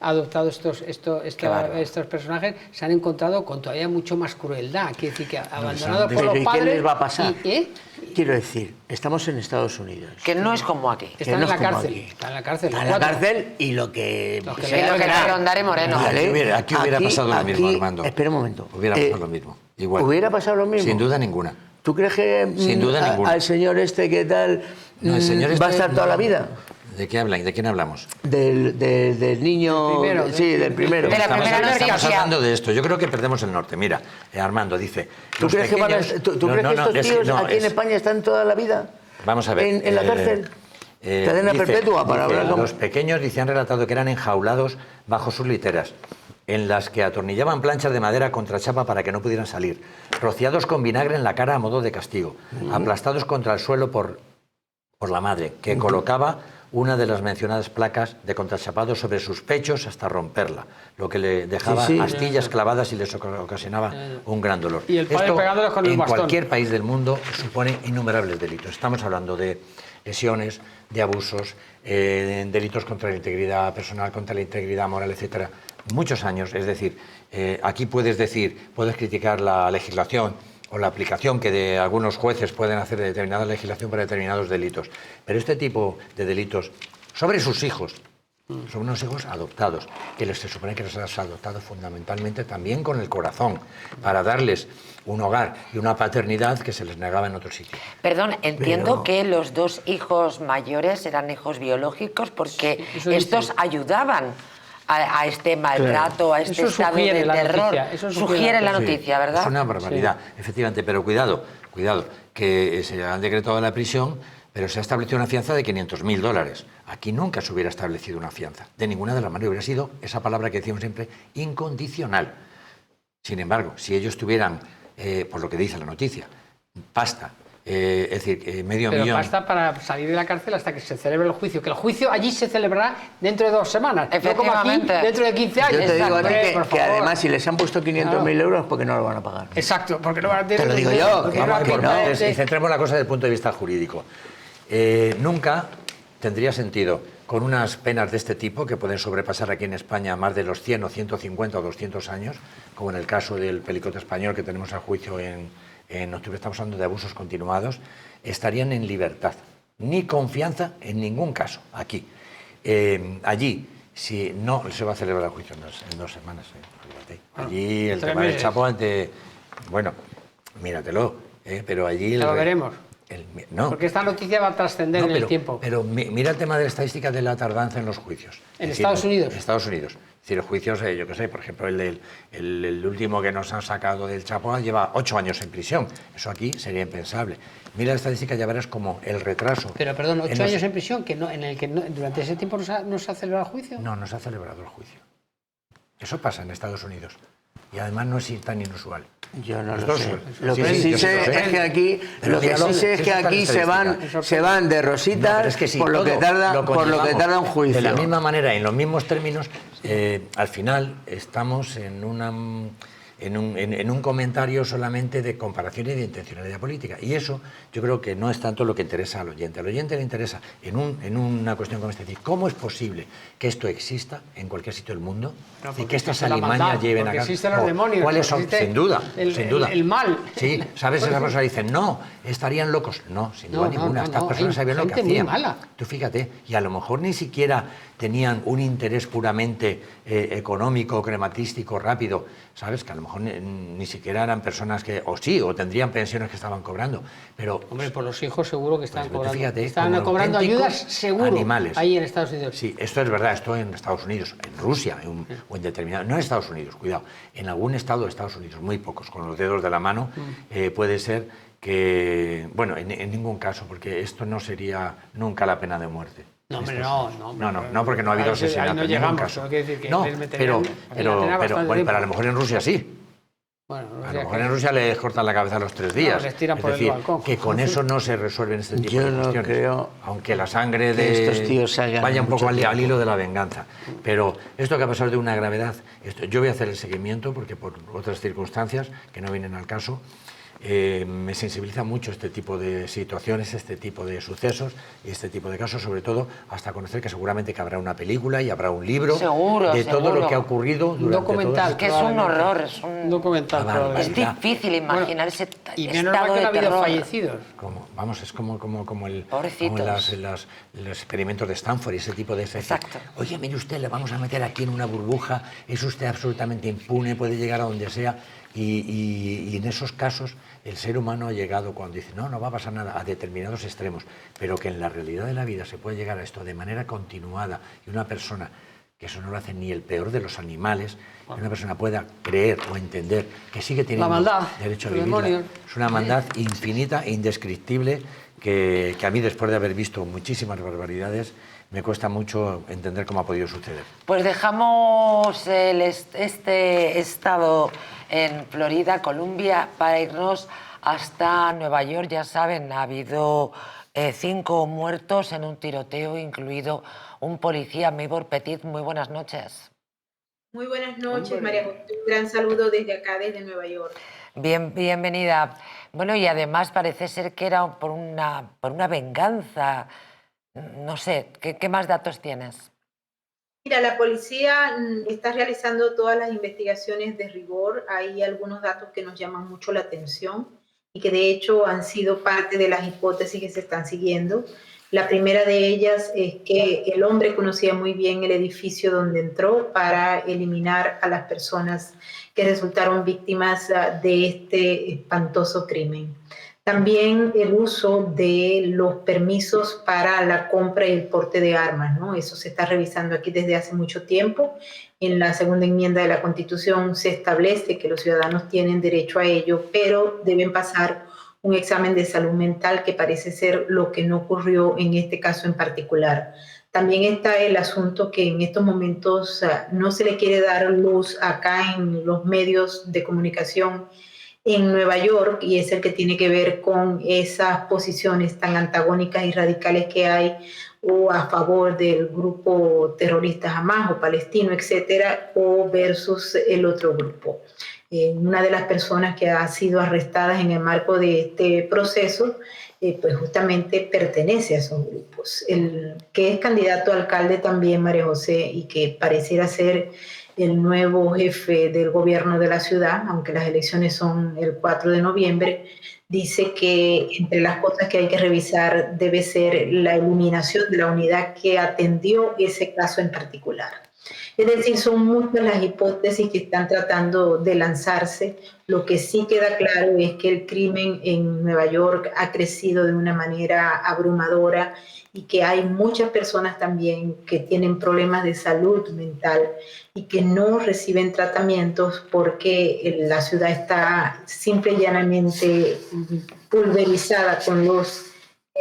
adoptado estos personajes, se han encontrado con todavía mucho más crueldad. Quiere decir que abandonados por los padres... ¿Qué les va a pasar? Quiero decir, estamos en Estados Unidos. Que no es como aquí. Están en la cárcel. Están en la cárcel. Están en la cárcel y lo que... Lo que Rondare Moreno. Vale. Aquí hubiera pasado lo mismo, Armando. Espera un momento. Hubiera pasado lo mismo. Igual. ¿Hubiera pasado lo mismo? Sin duda ninguna. ¿Tú crees que Sin duda ninguna. al señor este que tal No, el señor va a estar toda la vida? ¿De qué hablan? ¿De quién hablamos? Del niño... del primero. De la primera noticia. Estamos hablando de esto. Yo creo que perdemos el norte. Mira, Armando dice... ¿Tú crees que estos tíos aquí en España están toda la vida? Vamos a ver. ¿En la cárcel? Cadena perpetua para hablar con... Los pequeños, dice, han relatado que eran enjaulados bajo sus literas, en las que atornillaban planchas de madera contra chapa para que no pudieran salir, rociados con vinagre en la cara a modo de castigo, aplastados contra el suelo por la madre, que colocaba una de las mencionadas placas de contrachapado sobre sus pechos hasta romperla, lo que le dejaba astillas clavadas y les ocasionaba un gran dolor. Y el padre Esto, pegándoles con el bastón. En cualquier país del mundo supone innumerables delitos. Estamos hablando de lesiones, de abusos, delitos contra la integridad personal, contra la integridad moral, etcétera. Muchos años, es decir, aquí puedes criticar la legislación o la aplicación que de algunos jueces pueden hacer de determinada legislación para determinados delitos, pero este tipo de delitos sobre sus hijos, son unos hijos adoptados, que se supone que los has adoptado fundamentalmente también con el corazón, para darles un hogar y una paternidad que se les negaba en otro sitio. Perdón, entiendo que los dos hijos mayores eran hijos biológicos porque estos ayudaban a este maltrato, a este estado de terror. Sugiere la noticia, ¿verdad? Es una barbaridad, efectivamente, pero cuidado, que se han decretado la prisión, pero se ha establecido una fianza de $500.000. Aquí nunca se hubiera establecido una fianza, de ninguna de las maneras. Hubiera sido esa palabra que decimos siempre, incondicional. Sin embargo, si ellos tuvieran, por lo que dice la noticia, pasta, es decir, medio millón... Pero basta para salir de la cárcel hasta que se celebre el juicio, que el juicio allí se celebrará dentro de 2 semanas, no como aquí, dentro de 15 años. Yo te digo a ti que además si les han puesto 500.000 euros, porque no lo van a pagar. Exacto, porque no van a tener... Te lo digo yo, que Vamos por no. partes y centremos la cosa desde el punto de vista jurídico. Nunca tendría sentido, con unas penas de este tipo, que pueden sobrepasar aquí en España más de los 100 o 150 o 200 años, como en el caso del Pelicote español que tenemos a juicio en octubre, estamos hablando de abusos continuados, estarían en libertad. Ni confianza en ningún caso, aquí. Allí, si no se va a celebrar el juicio en 2 semanas, allí el tema del Chapo, bueno, míratelo, pero allí... Lo veremos. No. Porque esta noticia va a trascender en el tiempo. Pero mira el tema de la estadística de la tardanza en los juicios. ¿En Estados Unidos? En Estados Unidos. Es decir, juicios, yo qué sé, por ejemplo, el último que nos han sacado del Chapo lleva 8 años en prisión. Eso aquí sería impensable. Mira la estadística, ya verás como el retraso... Pero, perdón, 8 años en prisión, en el que durante ese tiempo no se ha celebrado el juicio. No se ha celebrado el juicio. Eso pasa en Estados Unidos. Y además no es tan inusual. Yo no lo sé. Lo que sí sé es que aquí, se van de rositas por lo que tarda un juicio. De la misma manera, en los mismos términos, al final estamos en un comentario solamente de comparación y de intencionalidad política. Y eso yo creo que no es tanto lo que interesa al oyente. Al oyente le interesa, en una cuestión como esta, decir, ¿cómo es posible que esto exista en cualquier sitio del mundo? Y que estas alimañas lleven a cabo. Existen los demonios. ¿Cuáles son? Sin duda. El mal. Sí, ¿sabes? Esas personas dicen, no, estarían locos. No, sin duda ninguna. Estas personas sabían lo que hacían. Tú fíjate, y a lo mejor ni siquiera tenían un interés puramente económico, crematístico, rápido. ¿Sabes? Que a lo mejor ni siquiera eran personas que, o tendrían pensiones que estaban cobrando. Pero, hombre, por los hijos seguro que estaban cobrando. Fíjate, estaban cobrando ayudas seguro. Animales. Ahí en Estados Unidos. Sí, esto es verdad, esto en Estados Unidos, en Rusia, o en determinado, no en Estados Unidos, cuidado, en algún estado de Estados Unidos, muy pocos, con los dedos de la mano, puede ser que, bueno, en ningún caso, porque esto no sería nunca la pena de muerte. No, hombre, no, porque no ha habido asesinato en ningún caso. No, pero a lo mejor en Rusia sí. Bueno, a lo mejor en Rusia les cortan la cabeza a los 3 días. No, les tiran por el decir, balcón. que con eso no se resuelven este tipo Yo de no cuestiones. creo Aunque la sangre que de estos tíos salgan vaya un poco mucho al tiempo. hilo de la venganza. Pero esto que ha pasado de una gravedad, yo voy a hacer el seguimiento porque por otras circunstancias que no vienen al caso, me sensibiliza mucho este tipo de situaciones, este tipo de sucesos y este tipo de casos, sobre todo hasta conocer que seguramente que habrá una película y habrá un libro Seguro, de todo seguro. lo que ha ocurrido Un durante documental. Es que es un horror, es Un un... documental, Ah, vale. probablemente. Es difícil imaginar ese Y menos mal estado que no de ha habido terror. fallecidos. Vamos, es como Pobrecitos. en los experimentos de Stanford y ese tipo de efectos. Exacto. Oye, mire usted, le vamos a meter aquí en una burbuja, es usted absolutamente impune, puede llegar a donde sea. Y en esos casos el ser humano ha llegado, cuando dice no va a pasar nada, a determinados extremos, pero que en la realidad de la vida se puede llegar a esto de manera continuada y una persona, que eso no lo hace ni el peor de los animales, que una persona pueda creer o entender que sigue teniendo La maldad, derecho a el vivir. demonio. Es una maldad infinita e indescriptible que a mí, después de haber visto muchísimas barbaridades, me cuesta mucho entender cómo ha podido suceder. Pues dejamos este estado en Florida, Columbia, para irnos hasta Nueva York. Ya saben, ha habido 5 muertos en un tiroteo, incluido un policía. Maybor Petit, muy buenas noches. Muy buenas noches, María José. Un gran saludo desde acá, desde Nueva York. Bienvenida. Bueno, y además parece ser que era por una venganza. No sé, ¿qué más datos tienes? Mira, la policía está realizando todas las investigaciones de rigor. Hay algunos datos que nos llaman mucho la atención y que de hecho han sido parte de las hipótesis que se están siguiendo. La primera de ellas es que el hombre conocía muy bien el edificio donde entró para eliminar a las personas que resultaron víctimas de este espantoso crimen. También el uso de los permisos para la compra y el porte de armas, ¿no? Eso se está revisando aquí desde hace mucho tiempo. En la segunda enmienda de la Constitución se establece que los ciudadanos tienen derecho a ello, pero deben pasar un examen de salud mental, que parece ser lo que no ocurrió en este caso en particular. También está el asunto que en estos momentos no se le quiere dar luz acá en los medios de comunicación en Nueva York, y es el que tiene que ver con esas posiciones tan antagónicas y radicales que hay o a favor del grupo terrorista Hamas o palestino, etcétera, o versus el otro grupo. Una de las personas que ha sido arrestada en el marco de este proceso, pues justamente pertenece a esos grupos. El que es candidato a alcalde también, María José, y que pareciera ser el nuevo jefe del gobierno de la ciudad, aunque las elecciones son el 4 de noviembre, dice que entre las cosas que hay que revisar debe ser la eliminación de la unidad que atendió ese caso en particular. Es decir, son muchas las hipótesis que están tratando de lanzarse. Lo que sí queda claro es que el crimen en Nueva York ha crecido de una manera abrumadora y que hay muchas personas también que tienen problemas de salud mental y que no reciben tratamientos porque la ciudad está simple y llanamente pulverizada con los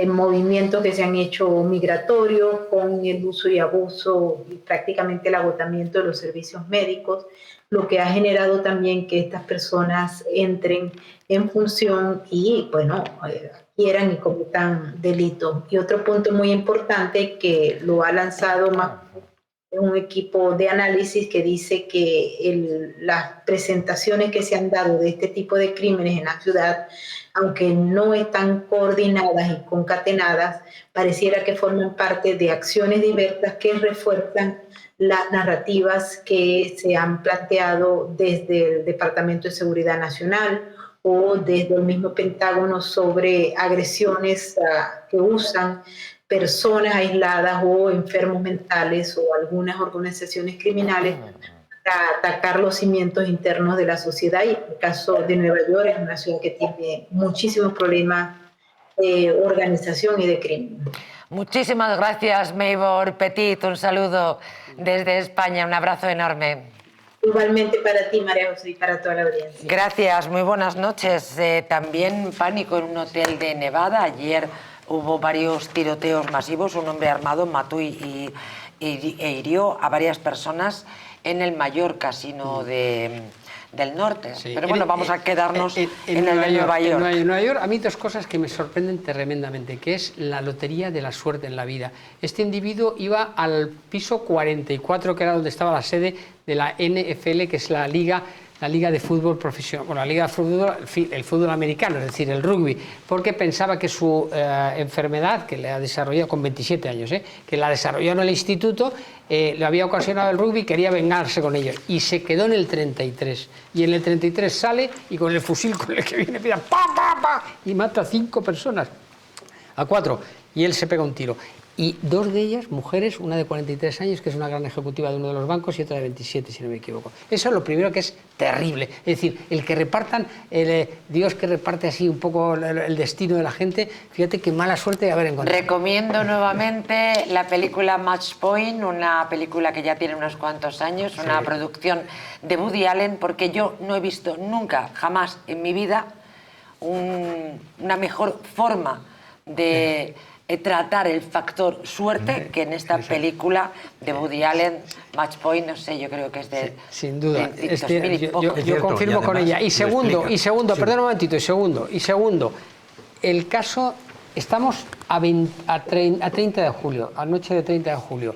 movimientos que se han hecho migratorios, con el uso y abuso y prácticamente el agotamiento de los servicios médicos, lo que ha generado también que estas personas entren en función y, bueno, quieran y cometan delitos. Y otro punto muy importante que lo ha lanzado más un equipo de análisis que dice que las presentaciones que se han dado de este tipo de crímenes en la ciudad, aunque no están coordinadas y concatenadas, pareciera que forman parte de acciones diversas que refuerzan las narrativas que se han planteado desde el Departamento de Seguridad Nacional o desde el mismo Pentágono sobre agresiones que usan personas aisladas o enfermos mentales o algunas organizaciones criminales para atacar los cimientos internos de la sociedad. Y en el caso de Nueva York es una ciudad que tiene muchísimos problemas de organización y de crimen. Muchísimas gracias, Maybor Petit. Un saludo desde España. Un abrazo enorme. Igualmente para ti, María José, y para toda la audiencia. Gracias, muy buenas noches. También pánico en un hotel de Nevada. Ayer hubo varios tiroteos masivos. Un hombre armado mató e hirió a varias personas en el mayor casino de del norte. Sí. Pero bueno, vamos a quedarnos en el de Nueva York. En Nueva York, a mí dos cosas que me sorprenden tremendamente, que es la lotería de la suerte en la vida. Este individuo iba al piso 44, que era donde estaba la sede de la NFL, que es la liga de fútbol profesional, bueno, la liga de fútbol, el fútbol americano, es decir, el rugby, porque pensaba que su enfermedad, que le ha desarrollado con 27 años, que la desarrolló en el instituto, le había ocasionado el rugby y quería vengarse con ellos. Y se quedó en el 33. Y en el 33 sale y con el fusil con el que viene, pida, ¡pa, pa, pa! Y mata a 5 personas, a 4. Y él se pega un tiro. Y 2 de ellas, mujeres, una de 43 años, que es una gran ejecutiva de uno de los bancos, y otra de 27, si no me equivoco. Eso es lo primero, que es terrible. Es decir, el que repartan, Dios que reparte así un poco el destino de la gente, fíjate qué mala suerte de haber encontrado. Recomiendo nuevamente la película Match Point, una película que ya tiene unos cuantos años, una producción de Woody Allen, porque yo no he visto nunca, jamás en mi vida, una mejor forma de tratar el factor suerte que en esta película de Woody Allen, Match Point, no sé, yo creo que es de... Sin duda, yo confirmo con ella. Y segundo, perdón un momentito, y segundo, el caso, estamos a 30 de julio, a noche de 30 de julio.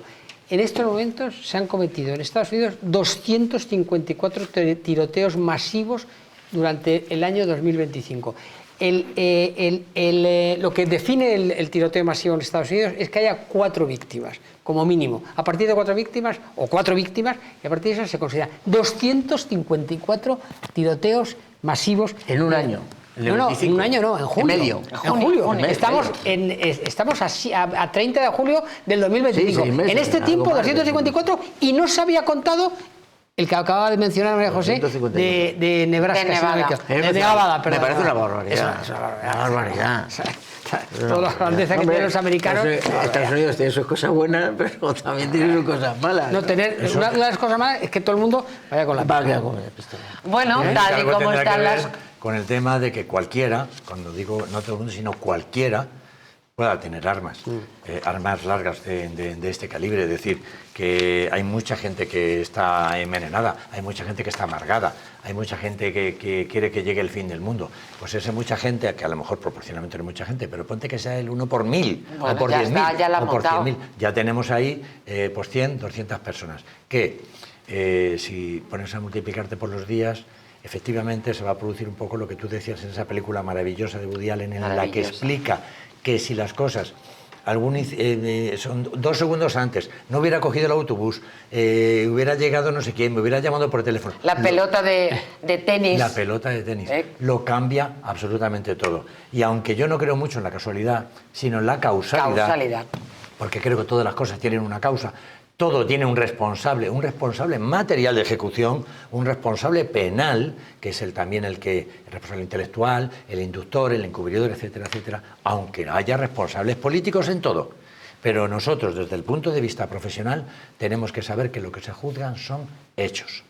En estos momentos se han cometido en Estados Unidos 254 tiroteos masivos durante el año 2025. Lo que define el tiroteo masivo en Estados Unidos es que haya 4 víctimas, como mínimo. A partir de 4 víctimas, o 4 víctimas, y a partir de eso se considera 254 tiroteos masivos. En un año. No, en un año no, en julio. En medio. En julio. Estamos a 30 de julio del 2025. Sí, 6 meses, en este tiempo, 254, y no se había contado el que acaba de mencionar María José, de Nebraska. De Nevada, perdón. Me parece una barbaridad. Es una barbaridad. Toda la grandeza que tienen los americanos. Estados Unidos tiene sus cosas buenas, pero también tiene sus cosas malas. No, una de las cosas malas es que todo el mundo vaya con la pistola. Bueno, tal y como están las... Con el tema de que cualquiera, cuando digo no todo el mundo, sino cualquiera, pueda tener armas, armas largas de este calibre. Es decir, que hay mucha gente que está envenenada, hay mucha gente que está amargada, hay mucha gente que quiere que llegue el fin del mundo. Pues esa mucha gente, que a lo mejor proporcionalmente no es mucha gente, pero ponte que sea el 1 por 1000, bueno, o por ya 10.000, o por 100.000. Ya tenemos ahí por 100, 200 personas. Que si pones a multiplicarte por los días, efectivamente se va a producir un poco lo que tú decías en esa película maravillosa de Woody Allen, en la que explica que si las cosas son 2 segundos antes, no hubiera cogido el autobús, hubiera llegado no sé quién, me hubiera llamado por teléfono. La pelota de tenis. La pelota de tenis. Lo cambia absolutamente todo. Y aunque yo no creo mucho en la casualidad, sino en la causalidad. Porque creo que todas las cosas tienen una causa. Todo tiene un responsable material de ejecución, un responsable penal, que es también el responsable intelectual, el inductor, el encubridor, etcétera, etcétera, aunque haya responsables políticos en todo. Pero nosotros, desde el punto de vista profesional, tenemos que saber que lo que se juzgan son hechos.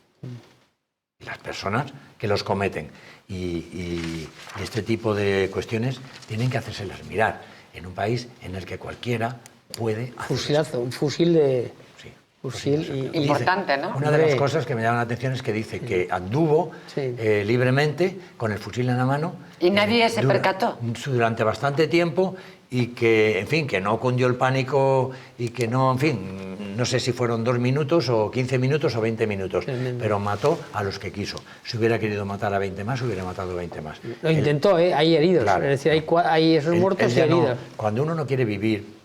Y las personas que los cometen. Y este tipo de cuestiones tienen que hacérselas mirar en un país en el que cualquiera puede... Fusilazo, un fusil de... Importante, ¿no? Una de las cosas que me llama la atención es que dice que anduvo libremente con el fusil en la mano. Y nadie se percató. Durante bastante tiempo, y que, en fin, que no cundió el pánico y que no, en fin, no sé si fueron 2 minutos o 15 minutos o 20 minutos, pero mató a los que quiso. Si hubiera querido matar a 20 más, hubiera matado a 20 más. Lo intentó, hay heridos, claro, es decir, hay esos muertos y heridos. Cuando uno no quiere vivir,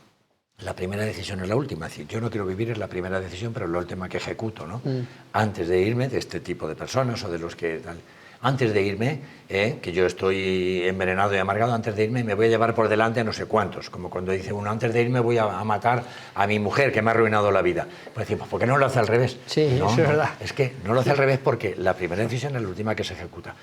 la primera decisión es la última. Es decir, yo no quiero vivir, es la primera decisión, pero es la última que ejecuto, ¿no? Antes de irme, de este tipo de personas o de los que... Antes de irme, que yo estoy envenenado y amargado, antes de irme me voy a llevar por delante a no sé cuántos. Como cuando dice uno, antes de irme voy a matar a mi mujer, que me ha arruinado la vida. Pues decimos, ¿por qué no lo hace al revés? Sí, no, eso es verdad. Es que no lo hace al revés porque la primera decisión es la última que se ejecuta.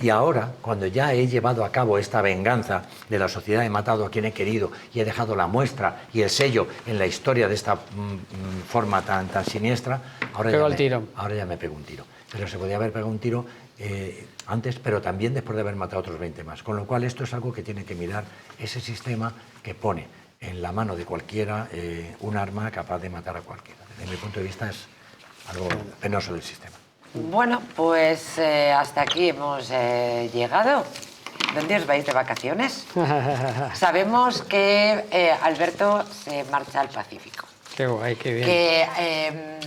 Y ahora, cuando ya he llevado a cabo esta venganza de la sociedad, he matado a quien he querido y he dejado la muestra y el sello en la historia de esta forma tan siniestra, ahora ya me pego un tiro. Pero se podía haber pegado un tiro antes, pero también después de haber matado a otros 20 más. Con lo cual esto es algo que tiene que mirar ese sistema que pone en la mano de cualquiera un arma capaz de matar a cualquiera. Desde mi punto de vista es algo penoso del sistema. Bueno, pues hasta aquí hemos llegado. ¿Dónde os vais de vacaciones? Sabemos que Alberto se marcha al Pacífico. Qué guay, qué bien. Que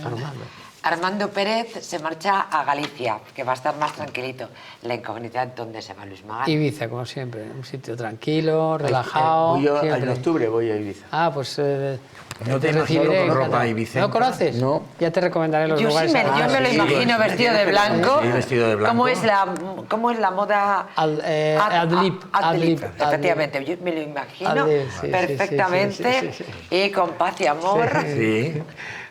Armando Pérez se marcha a Galicia, que va a estar más tranquilito. La incógnita es dónde se va Luis Magán. Ibiza, como siempre, un sitio tranquilo, relajado. Voy yo, siempre. en octubre voy a Ibiza. Ah, pues No te imagino con ropa encantado. ibicenca. ¿No conoces? No. Ya te recomendaré los Yo lugares. sí yo me lo imagino vestido de blanco. Sí, vestido de blanco. ¿Cómo es la moda? Adlib. Efectivamente, yo me lo imagino Adlib, sí, perfectamente sí. y con paz y amor. Sí,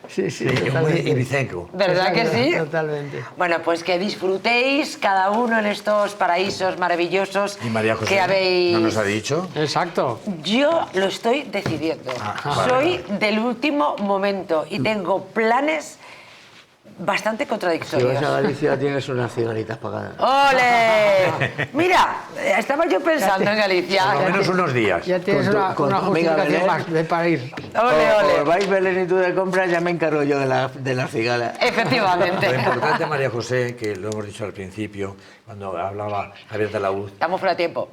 Sí, sí, muy ibicenco. ¿Verdad que sí? Totalmente. Bueno, pues que disfrutéis cada uno en estos paraísos maravillosos Y María José, que habéis... ¿no nos ha dicho? Exacto. Yo lo estoy decidiendo. Vale, Soy del último momento y tengo planes bastante Si contradictorios. vas a Galicia tienes unas cigaritas pagadas. ¡Ole! Mira, estaba yo pensando en Galicia. Por lo menos unos días. Ya tienes Con una tu amiga justificación Belén. más de para ir. ¡Ole, O ole! vais Belén y tú de compras, ya me encargo yo de las cigalas. Efectivamente. Lo importante, María José, que lo hemos dicho al principio, cuando hablaba Javier de la Uz, Estamos fuera de tiempo.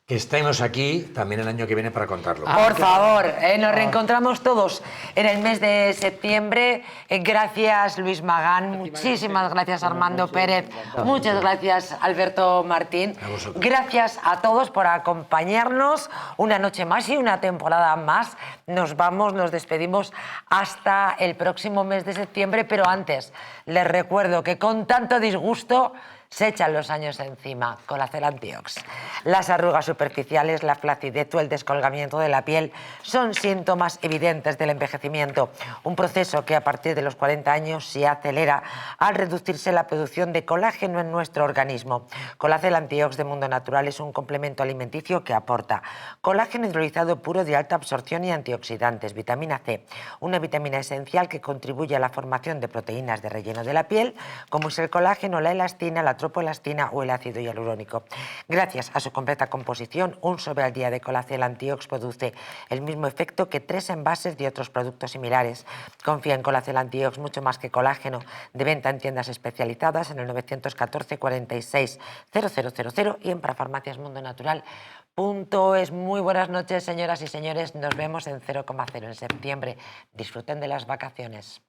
que estemos aquí también el año que viene para contarlo. Por favor, nos reencontramos todos en el mes de septiembre. Gracias, Luis Magán. Muchísimas gracias, Armando Pérez. Muchas gracias, Alberto Martín. A vosotros. Gracias a todos por acompañarnos una noche más y una temporada más. Nos vamos, nos despedimos hasta el próximo mes de septiembre, pero antes les recuerdo que con tanto disgusto se echan los años encima. Colacel Antiox. Las arrugas superficiales, la flacidez o el descolgamiento de la piel son síntomas evidentes del envejecimiento, un proceso que a partir de los 40 años se acelera al reducirse la producción de colágeno en nuestro organismo. Colacel Antiox de Mundo Natural es un complemento alimenticio que aporta colágeno hidrolizado puro de alta absorción y antioxidantes, vitamina C, una vitamina esencial que contribuye a la formación de proteínas de relleno de la piel, como es el colágeno, la elastina, la tropoelastina o el ácido hialurónico. Gracias a su completa composición, un sobre al día de Colacel Antiox produce el mismo efecto que 3 envases de otros productos similares. Confía en Colacel Antiox mucho más que colágeno. De venta en tiendas especializadas en el 914 46 0000 y en parafarmaciasmundonatural.es. Muy buenas noches, señoras y señores. Nos vemos en 0,0 en septiembre. Disfruten de las vacaciones.